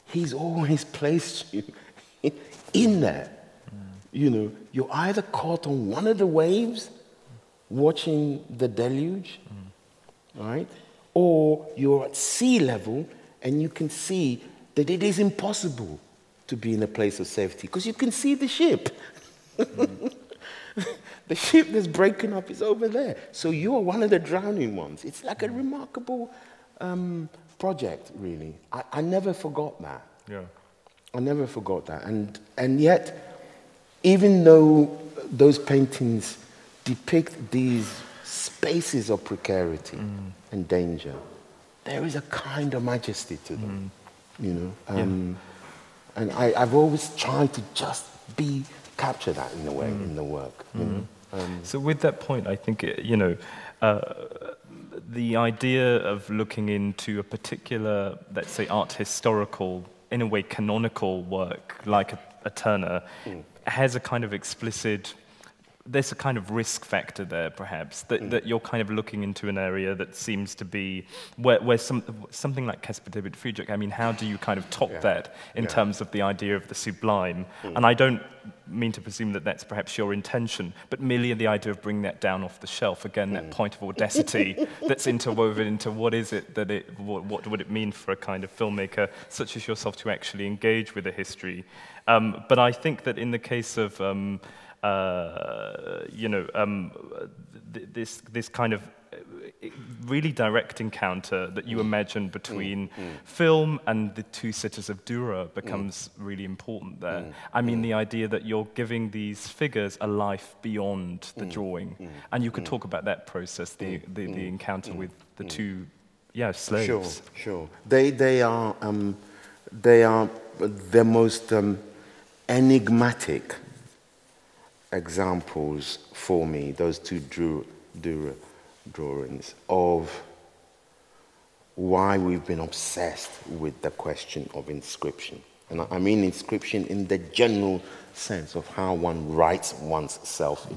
He's always placed you in there. You're either caught on one of the waves watching the deluge, right? Or you're at sea level and you can see that it is impossible to be in a place of safety because you can see the ship. The ship that's breaking up is over there. So you're one of the drowning ones. It's like a remarkable project, really. I never forgot that.
Yeah.
I never forgot that. And yet, even though those paintings depict these spaces of precarity and danger, there is a kind of majesty to them, And I've always tried to just capture that in a way in the work.
So with that point, I think, the idea of looking into a particular, let's say, art historical, in a way canonical work, like a Turner, has a kind of explicit, there's a kind of risk factor there, perhaps, that you're kind of looking into an area that seems to be, where something like Caspar David Friedrich, I mean, how do you kind of top that in terms of the idea of the sublime? And I don't mean to presume that that's perhaps your intention, but merely the idea of bringing that down off the shelf, again, that point of audacity that's interwoven into what is it that what would it mean for a kind of filmmaker such as yourself to actually engage with a history? But I think that in the case of this kind of really direct encounter that you imagine between film and the two sitters of Dürer becomes really important there. I mean, the idea that you're giving these figures a life beyond the drawing, and you could talk about that process, the encounter with the two slaves.
Sure. They are the most enigmatic examples for me, those two Dürer drawings, of why we've been obsessed with the question of inscription. And I mean inscription in the general sense of how one writes one's self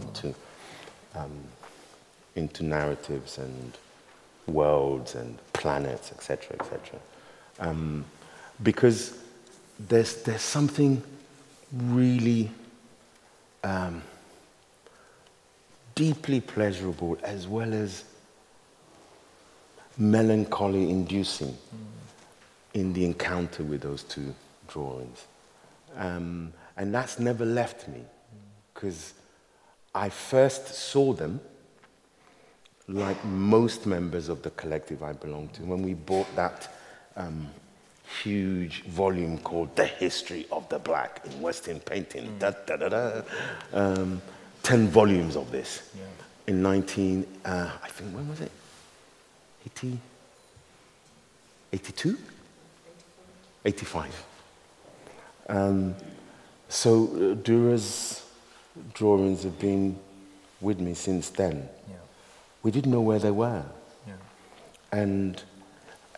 into narratives and worlds and planets, etc., etc. Because there's something really deeply pleasurable as well as melancholy inducing in the encounter with those two drawings. And that's never left me, because I first saw them, like most members of the collective I belong to, when we bought that huge volume called The History of the Black in Western Painting. 10 volumes of this in I think, when was it? 82? 85. So Dura's drawings have been with me since then. Yeah. We didn't know where they were. Yeah. And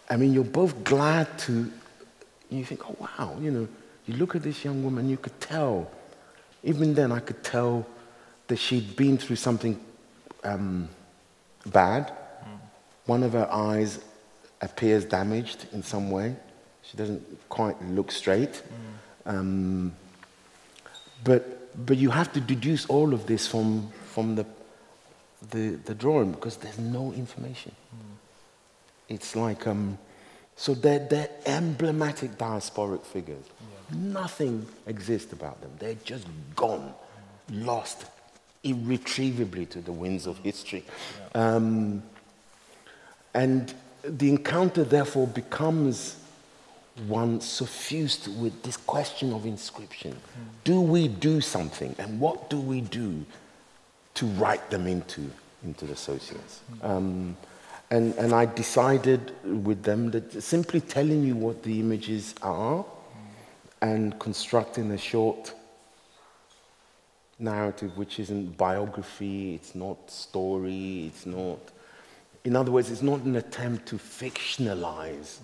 I mean, you're both glad to, you think, oh wow, you know, you look at this young woman, you could tell, even then I could tell that she'd been through something bad. One of her eyes appears damaged in some way. She doesn't quite look straight. But you have to deduce all of this from the drawing, because there's no information. It's like, so they're emblematic diasporic figures. Yeah. Nothing exists about them. They're just gone, lost irretrievably to the winds of history. Yeah. And the encounter therefore becomes one suffused with this question of inscription. Do we do something, and what do we do to write them into the socials? And I decided with them that simply telling you what the images are and constructing a short narrative, which isn't biography, it's not story, it's not, in other words, it's not an attempt to fictionalize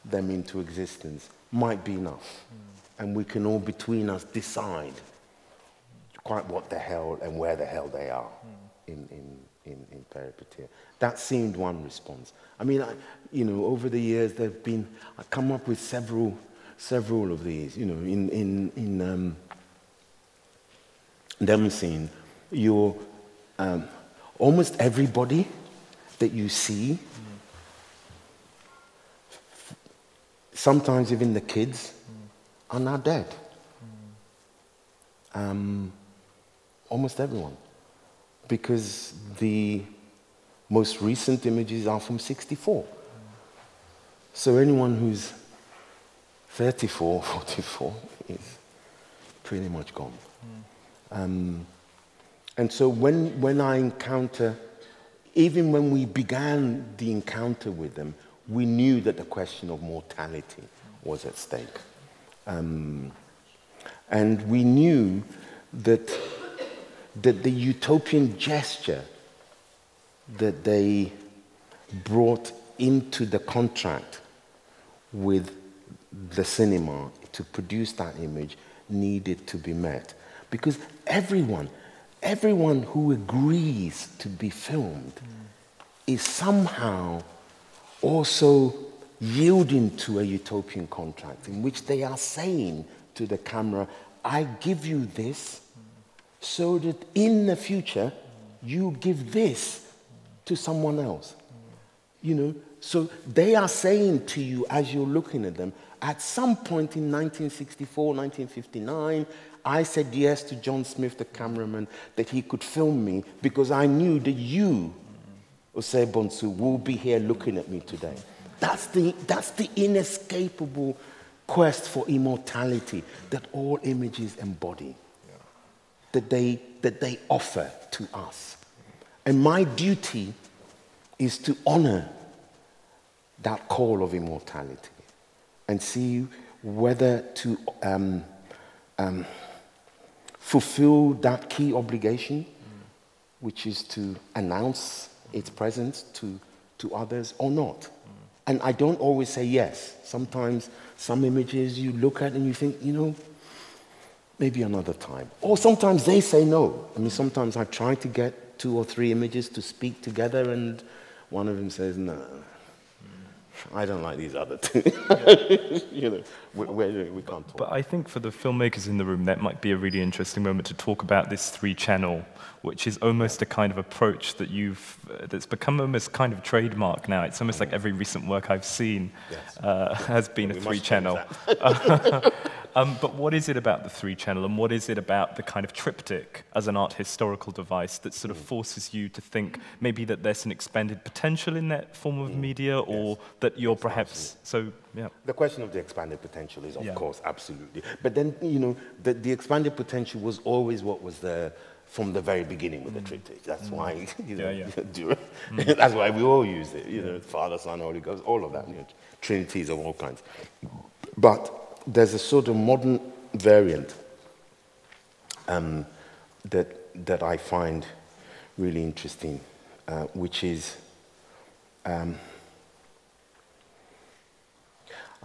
them into existence, might be enough. And we can all between us decide quite what the hell and where the hell they are in Peripatia. That seemed one response. I mean, you know, over the years I come up with several of these. You know, in Damascene, you're almost everybody that you see. Sometimes even the kids are now dead. Almost everyone. Because the most recent images are from 64. So anyone who's 34, 44 is pretty much gone. And so when I encounter, even when we began the encounter with them, we knew that the question of mortality was at stake. And we knew that the utopian gesture that they brought into the contract with the cinema to produce that image needed to be met. Because everyone who agrees to be filmed is somehow also yielding to a utopian contract in which they are saying to the camera, I give you this so that in the future you give this to someone else. You know, so they are saying to you as you're looking at them, at some point in 1964, 1959, I said yes to John Smith, the cameraman, that he could film me because I knew that you, Osei Bonsu, will be here looking at me today. That's the inescapable quest for immortality that all images embody, that they offer to us. And my duty is to honor that call of immortality and see whether to fulfill that key obligation, which is to announce its presence to others or not. And I don't always say yes. Sometimes some images you look at and you think, you know, maybe another time. Or sometimes they say no. I mean, sometimes I try to get 2 or 3 images to speak together and one of them says no. I don't like these other two. You know, we can't talk.
But I think for the filmmakers in the room, that might be a really interesting moment to talk about this 3-channel, which is almost a kind of approach that that's become almost kind of trademark now. It's almost like every recent work I've seen has been a 3-channel. But what is it about the 3-channel, and what is it about the kind of triptych as an art historical device that sort of forces you to think maybe that there's an expanded potential in that form of media, or that you're perhaps
The question of the expanded potential is, of course, absolutely. But then, you know, the expanded potential was always what was there from the very beginning with the triptych. That's why, you know, that's why we all use it. You know, Father, Son, Holy Ghost, all of that. You know, trinities of all kinds. But there's a sort of modern variant that I find really interesting, which is I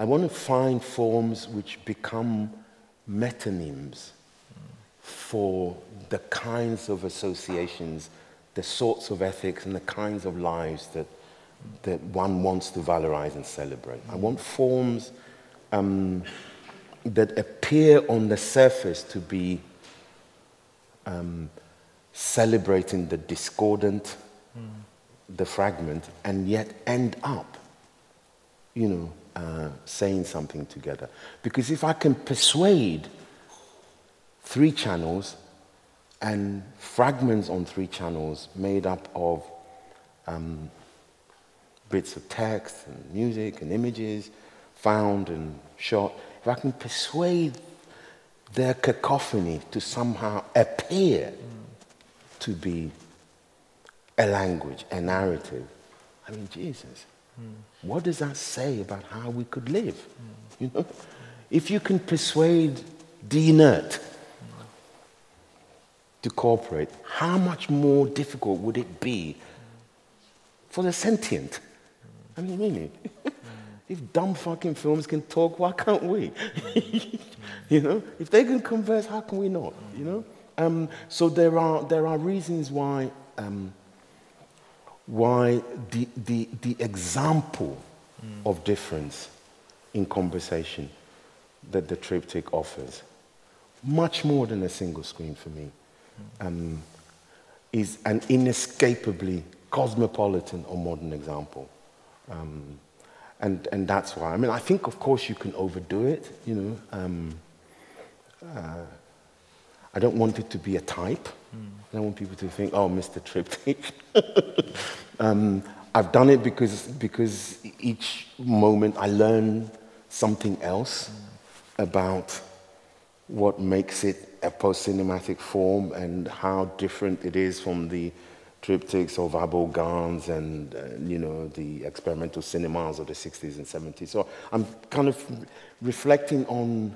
want to find forms which become metonyms for the kinds of associations, the sorts of ethics, and the kinds of lives that one wants to valorize and celebrate. I want forms that appear on the surface to be celebrating the discordant, the fragment, and yet end up, you know, saying something together. Because if I can persuade 3 channels and fragments on 3 channels made up of bits of text and music and images, found and shot, if I can persuade their cacophony to somehow appear to be a language, a narrative, I mean, Jesus, what does that say about how we could live? You know, if you can persuade the inert to cooperate, how much more difficult would it be for the sentient? I mean, really. If dumb fucking films can talk, why can't we? You know, if they can converse, how can we not? You know, so there are reasons why the example of difference in conversation that the triptych offers, much more than a single screen for me, is an inescapably cosmopolitan or modern example. And that's why. I mean, I think, of course, you can overdo it, you know. I don't want it to be a type. I don't want people to think, oh, Mr. Triptych. I've done it because each moment I learn something else about what makes it a post-cinematic form and how different it is from the triptychs of Abel Gans and, you know, the experimental cinemas of the 60s and 70s. So I'm kind of reflecting on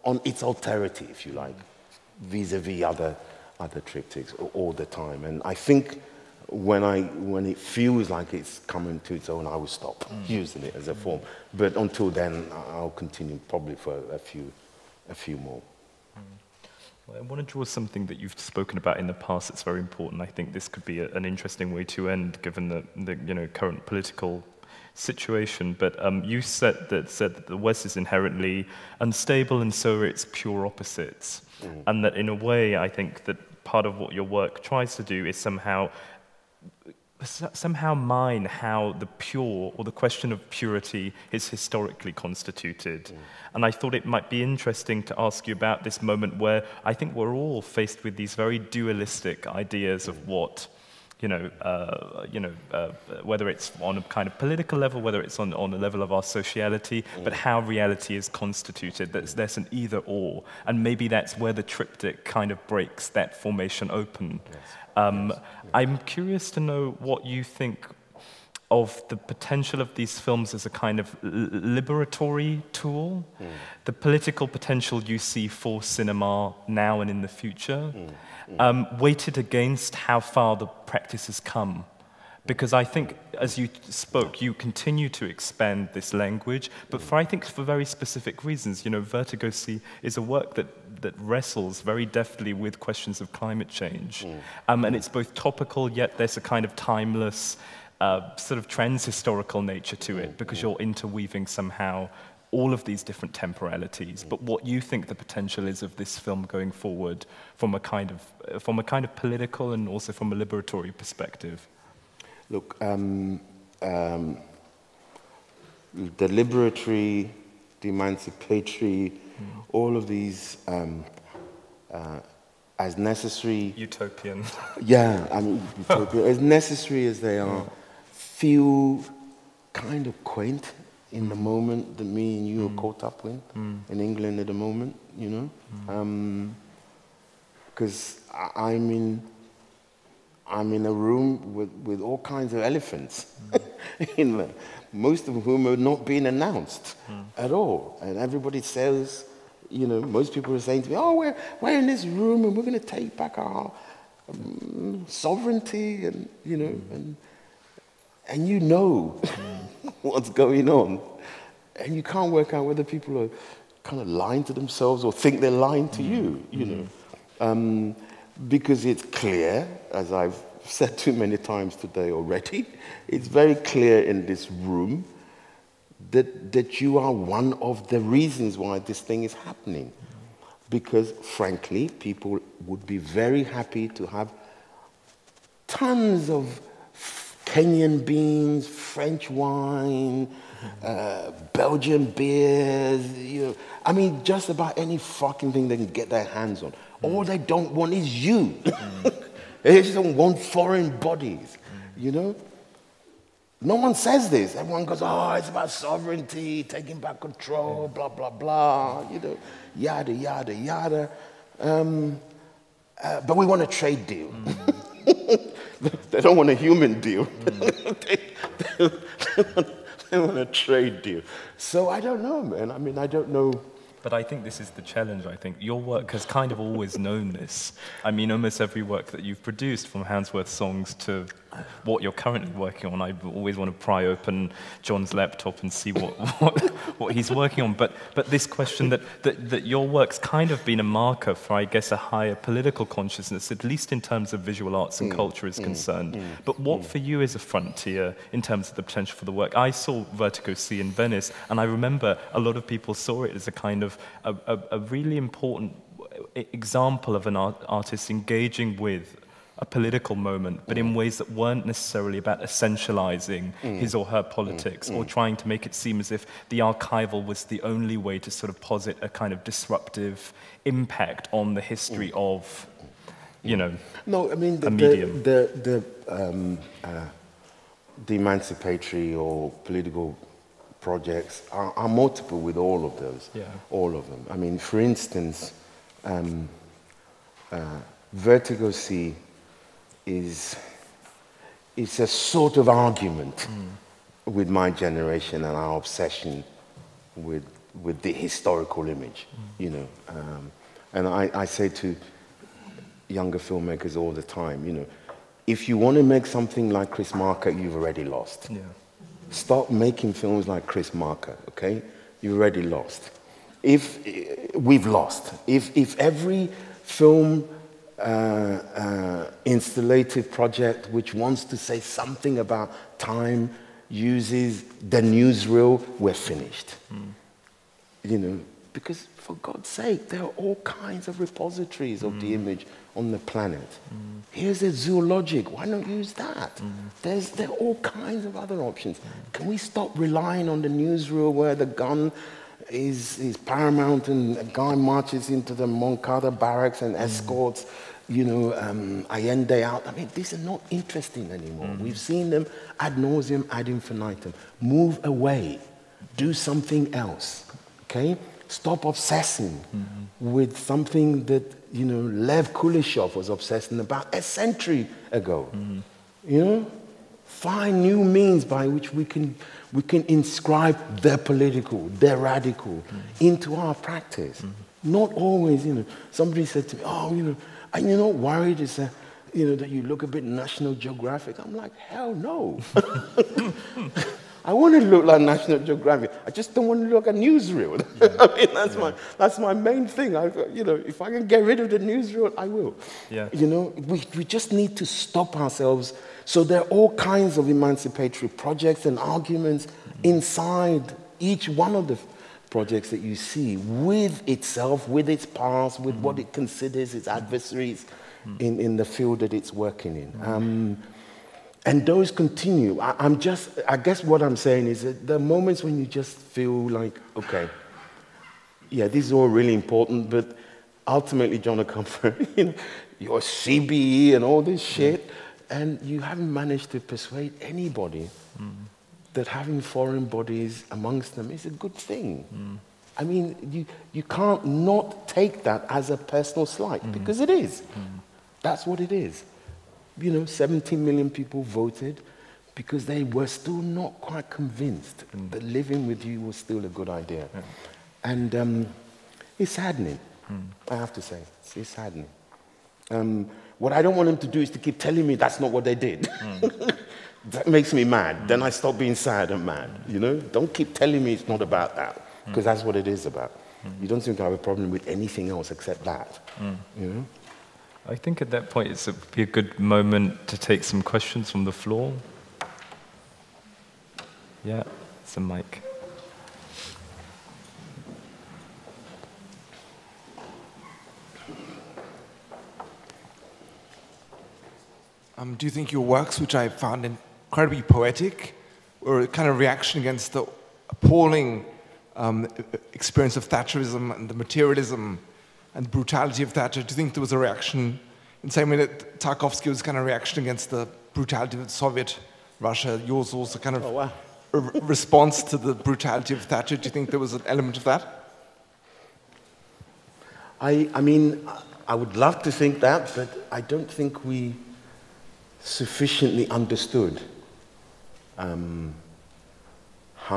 on its alterity, if you like, vis-a-vis other triptychs all the time. And I think when it feels like it's coming to its own, I will stop using it as a form. But until then, I'll continue probably for a few more.
Well, I want to draw something that you've spoken about in the past that's very important. I think this could be an interesting way to end, given the current political situation. But you said that the West is inherently unstable, and so are its pure opposites. And that in a way, I think that part of what your work tries to do is somehow mine how the pure, or the question of purity, is historically constituted. And I thought it might be interesting to ask you about this moment where I think we're all faced with these very dualistic ideas of what, whether it's on a kind of political level, whether it's on a level of our sociality, but how reality is constituted. There's an either or, and maybe that's where the triptych kind of breaks that formation open. I'm curious to know what you think of the potential of these films as a kind of liberatory tool, the political potential you see for cinema now and in the future, weighted against how far the practice has come. Because I think, as you spoke, you continue to expand this language, but I think for very specific reasons. Vertigo C is a work that wrestles very deftly with questions of climate change. And it's both topical, yet there's a kind of timeless sort of trans-historical nature to it, because you're interweaving somehow all of these different temporalities, but what you think the potential is of this film going forward from a kind of political and also from a liberatory perspective.
Look, the liberatory, the emancipatory, all of these as necessary...
Utopian.
Yeah, I mean, utopian. As necessary as they are, feel kind of quaint in the moment that me and you are caught up with in England at the moment, you know? Because I'm in a room with all kinds of elephants, in there, most of whom are not being announced at all. And everybody says, you know, most people are saying to me, oh, we're in this room and we're going to take back our sovereignty, and, you know, and you know what's going on. And you can't work out whether people are kind of lying to themselves or think they're lying to you, you know. Because it's clear, as I've said too many times today already, it's very clear in this room that you are one of the reasons why this thing is happening. Because, frankly, people would be very happy to have tons of Kenyan beans, French wine, Belgian beers, you know. I mean, just about any fucking thing they can get their hands on. All they don't want is you. They just don't want foreign bodies, you know? No one says this. Everyone goes, oh, it's about sovereignty, taking back control, blah, blah, blah, you know, yada, yada, yada. But we want a trade deal. They don't want a human deal. They want a trade deal. So I don't know, man. I mean, I don't know.
But I think this is the challenge, I think. Your work has kind of always known this. I mean, almost every work that you've produced, from Handsworth's songs to what you're currently working on, I always want to pry open John's laptop and see what he's working on. But this question that your work's kind of been a marker for, I guess, a higher political consciousness, at least in terms of visual arts and culture is concerned. But what for you is a frontier in terms of the potential for the work? I saw Vertigo Sea in Venice, and I remember a lot of people saw it as a kind of a really important example of an artist engaging with a political moment, but in ways that weren't necessarily about essentializing his or her politics or trying to make it seem as if the archival was the only way to sort of posit a kind of disruptive impact on the history of, you know,
no, I mean,
a medium.
The emancipatory or political projects are multiple with all of those, all of them. I mean, for instance, Vertigo Sea is a sort of argument with my generation and our obsession with the historical image, you know. And I say to younger filmmakers all the time, you know, if you want to make something like Chris Marker, you've already lost. Yeah. Stop making films like Chris Marker, okay? You've already lost. We've lost. If every film installative project which wants to say something about time uses the newsreel, we're finished. You know, because for God's sake, there are all kinds of repositories of the image on the planet. Here's a zoologic, why not use that? There are all kinds of other options. Can we stop relying on the newsreel where the gun is paramount and a guy marches into the Moncada barracks and escorts, you know, Allende out? I mean, these are not interesting anymore. We've seen them ad nauseum, ad infinitum. Move away. Do something else, okay? Stop obsessing with something that, you know, Lev Kuleshov was obsessing about a century ago. You know? Find new means by which we can inscribe their political, their radical into our practice. Not always, you know. Somebody said to me, oh, you know, and you're not worried it's a, you know, that you look a bit National Geographic? I'm like, hell no. I want to look like National Geographic. I just don't want to look like a newsreel. I mean, that's my main thing. You know, if I can get rid of the newsreel, I will.
Yeah.
You know, we just need to stop ourselves. So there are all kinds of emancipatory projects and arguments inside each one of the projects that you see, with itself, with its past, with what it considers its adversaries in the field that it's working in. And those continue. I guess what I'm saying is that there are moments when you just feel like, okay, yeah, this is all really important, but ultimately, John Akomfrah, you know, your CBE and all this shit, and you haven't managed to persuade anybody that having foreign bodies amongst them is a good thing. I mean, you can't not take that as a personal slight, because it is. That's what it is. You know, 17 million people voted because they were still not quite convinced that living with you was still a good idea. And it's saddening, I have to say. It's saddening. What I don't want them to do is to keep telling me that's not what they did. That makes me mad. Then I stop being sad and mad, you know? Don't keep telling me it's not about that, because that's what it is about. You don't seem to have a problem with anything else except that, you know?
I think at that point it would be a good moment to take some questions from the floor. Yeah, it's a mic.
Do you think your works, which I found incredibly poetic, were a kind of reaction against the appalling experience of Thatcherism and the materialism and brutality of Thatcher? Do you think there was a reaction in the same way that Tarkovsky was kind of a reaction against the brutality of Soviet Russia? Yours was a kind of a response to the brutality of Thatcher. Do you think there was an element of that?
I mean, I would love to think that, but I don't think we sufficiently understood how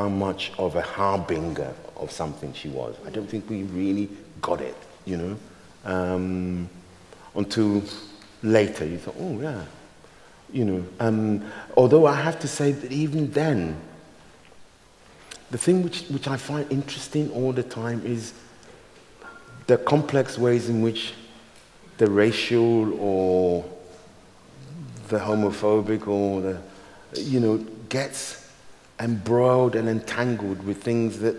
much of a harbinger of something she was. I don't think we really got it, you know, until later. You thought, oh yeah, you know. Although I have to say that even then, the thing which I find interesting all the time is the complex ways in which the racial or the homophobic or the, you know, gets embroiled and entangled with things that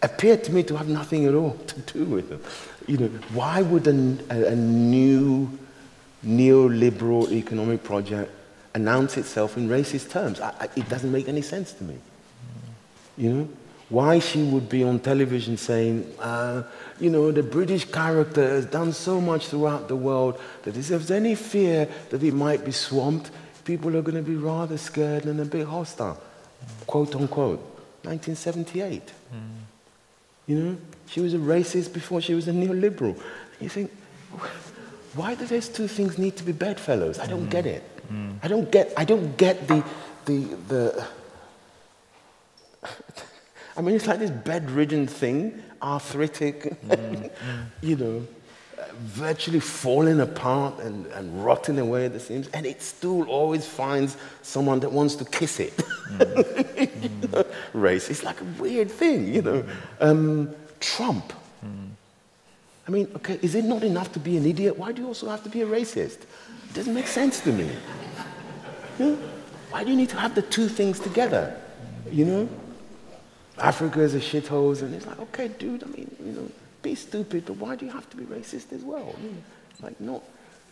appear to me to have nothing at all to do with them. You know, why would a new neoliberal economic project announce itself in racist terms? It doesn't make any sense to me. You know, why she would be on television saying, you know, the British character has done so much throughout the world that if there's any fear that it might be swamped, people are going to be rather scared and a bit hostile, quote unquote. 1978. You know, she was a racist before she was a neoliberal. You think, why do those two things need to be bedfellows? I don't get it. I don't get the I mean, it's like this bedridden thing, arthritic, you know, virtually falling apart and rotting away at the seams, and it still always finds someone that wants to kiss it. You know, race, it's like a weird thing, you know. Trump. I mean, okay, is it not enough to be an idiot? Why do you also have to be a racist? It doesn't make sense to me. You know? Why do you need to have the two things together? You know? Africa is a shithole, and it's like, okay, dude, I mean, you know, be stupid, but why do you have to be racist as well? You know, like, no,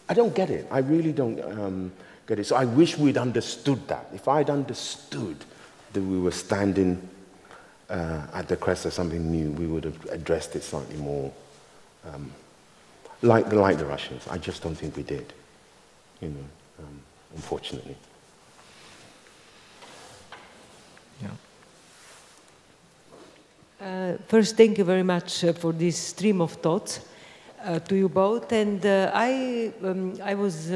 I don't get it. I really don't get it. So I wish we'd understood that. If I'd understood that we were standing at the crest of something new, we would have addressed it slightly more like the Russians. I just don't think we did, you know, unfortunately.
Yeah.
First, thank you very much for this stream of thoughts to you both. And I was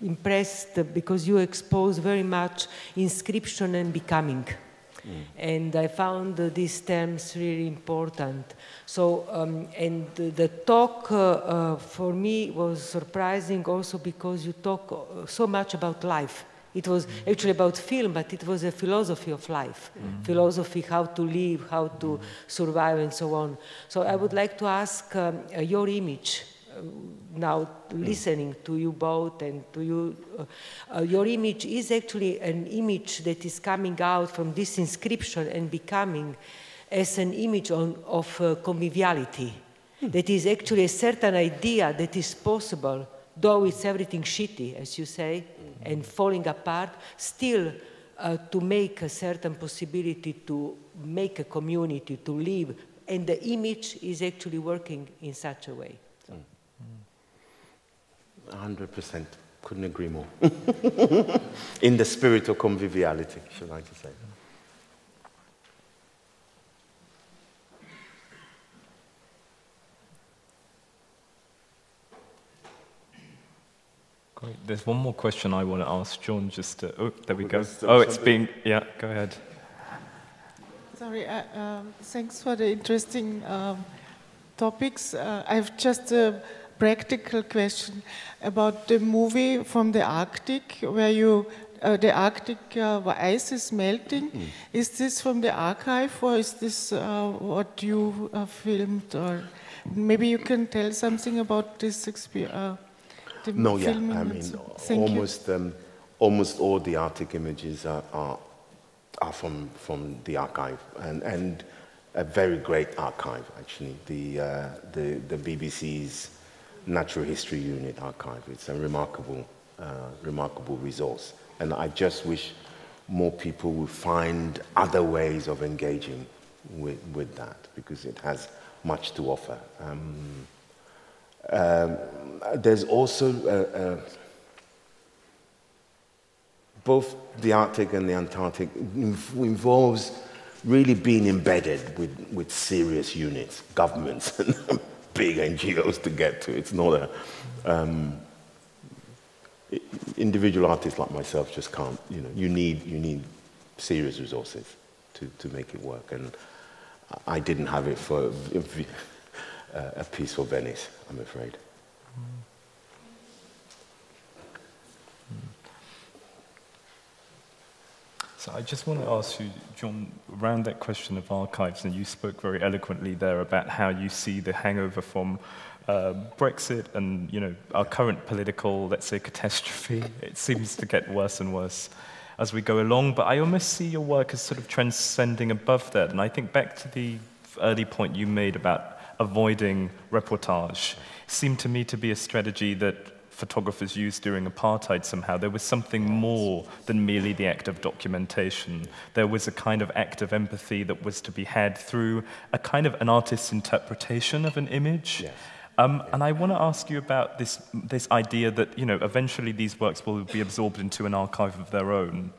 impressed because you expose very much inscription and becoming. And I found these terms really important. So, and the talk for me was surprising also because you talk so much about life It was actually about film, but it was a philosophy of life, philosophy how to live, how to survive, and so on. So I would like to ask your image, now listening to you both and to you, your image is actually an image that is coming out from this inscription and becoming as an image of conviviality. That is actually a certain idea that is possible, though it's everything shitty, as you say, and falling apart, still to make a certain possibility to make a community, to live, and the image is actually working in such a way.
100%. Couldn't agree more. In the spirit of conviviality, should I say.
Great. There's one more question I want to ask John, just to, oh, there we go. Oh, it's being, yeah, go ahead.
Sorry, thanks for the interesting topics. I have just a practical question about the movie from the Arctic, where you, the Arctic ice is melting. Is this from the archive, or is this what you filmed? Or maybe you can tell something about this experience.
No, yeah, I mean, almost all the Arctic images are from the archive, and a very great archive, actually, the BBC's Natural History Unit archive. It's a remarkable resource, and I just wish more people would find other ways of engaging with that, because it has much to offer. There's also both the Arctic and the Antarctic involves really being embedded with serious units, governments, and big NGOs to get to. It's not a individual artists like myself just can't. You know, you need serious resources to make it work, and I didn't have it for a piece for Venice, I'm afraid.
So I just want to ask you, John, around that question of archives, and you spoke very eloquently there about how you see the hangover from Brexit and, you know, our current political, let's say, catastrophe. It seems to get worse and worse as we go along, but I almost see your work as sort of transcending above that. And I think back to the early point you made about avoiding reportage. It seemed to me to be a strategy that photographers used during apartheid somehow. There was something more than merely the act of documentation. There was a kind of act of empathy that was to be had through a kind of an artist's interpretation of an image.
Yes.
And I want to ask you about this idea that, you know, eventually these works will be absorbed into an archive of their own.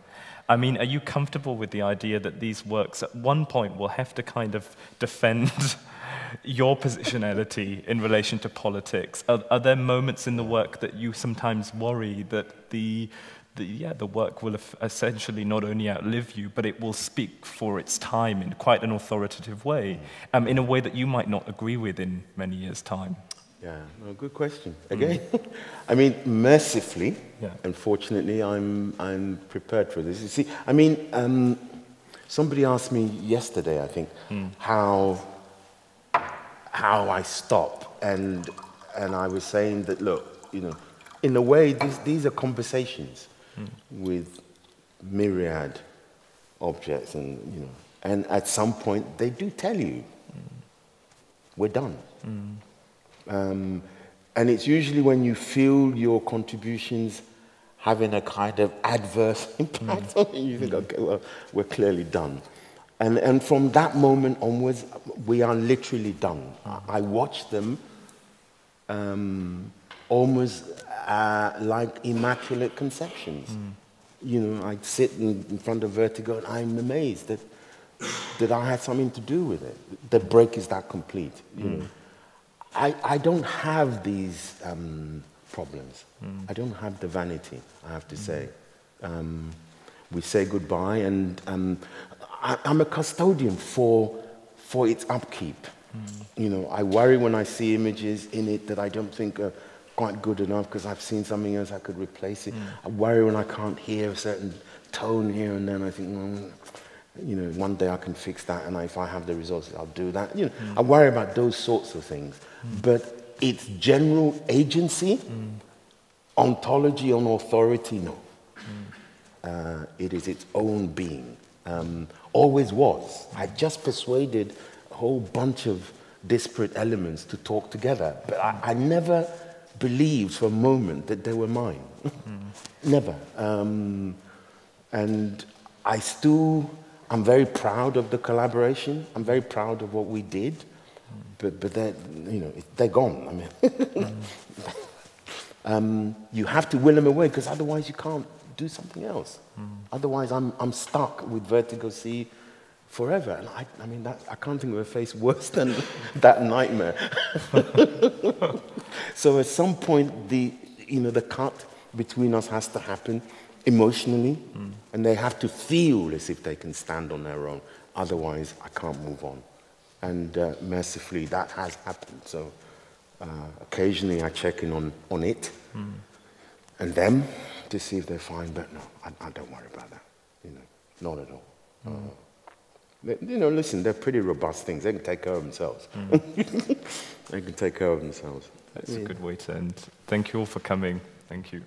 I mean, are you comfortable with the idea that these works at one point will have to kind of defend your positionality in relation to politics? Are there moments in the work that you sometimes worry that the work will essentially not only outlive you, but it will speak for its time in quite an authoritative way, in a way that you might not agree with in many years' time?
Yeah, no, good question. Again, I mean, mercifully, unfortunately, I'm prepared for this. You see, I mean, somebody asked me yesterday, I think, how I stop, and I was saying that, look, you know, in a way, these are conversations with myriad objects, and you know, and at some point they do tell you, we're done. And it's usually when you feel your contributions having a kind of adverse impact on you, you think, okay, well, we're clearly done. And from that moment onwards, we are literally done. I watch them almost like immaculate conceptions. You know, I sit in front of Vertigo and I'm amazed that I had something to do with it. The break is that complete. You know, I don't have these problems. I don't have the vanity, I have to say. We say goodbye, and I'm a custodian for its upkeep. You know, I worry when I see images in it that I don't think are quite good enough because I've seen something else I could replace it. I worry when I can't hear a certain tone here and then. I think, you know, one day I can fix that, and if I have the resources, I'll do that. You know, I worry about those sorts of things. But its general agency, ontology on authority, no. It is its own being. Always was. I just persuaded a whole bunch of disparate elements to talk together, but I never believed for a moment that they were mine. Never. And I'm very proud of the collaboration. I'm very proud of what we did, but they're, you know, they're gone. I mean, you have to will them away because otherwise you can't do something else. Otherwise, I'm stuck with Vertigo C forever. And I mean, I can't think of a face worse than that nightmare. So at some point, the cut between us has to happen emotionally, and they have to feel as if they can stand on their own. Otherwise, I can't move on. And mercifully, that has happened. So occasionally, I check in on it and them to see if they're fine. But no, I don't worry about that. You know, not at all. You know, listen, they're pretty robust things. They can take care of themselves. They can take care of themselves.
That's a good way to end. Thank you all for coming. Thank you.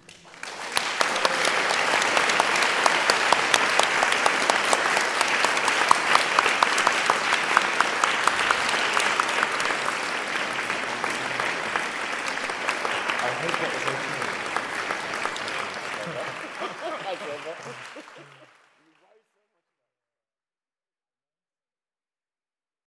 I hope that was okay.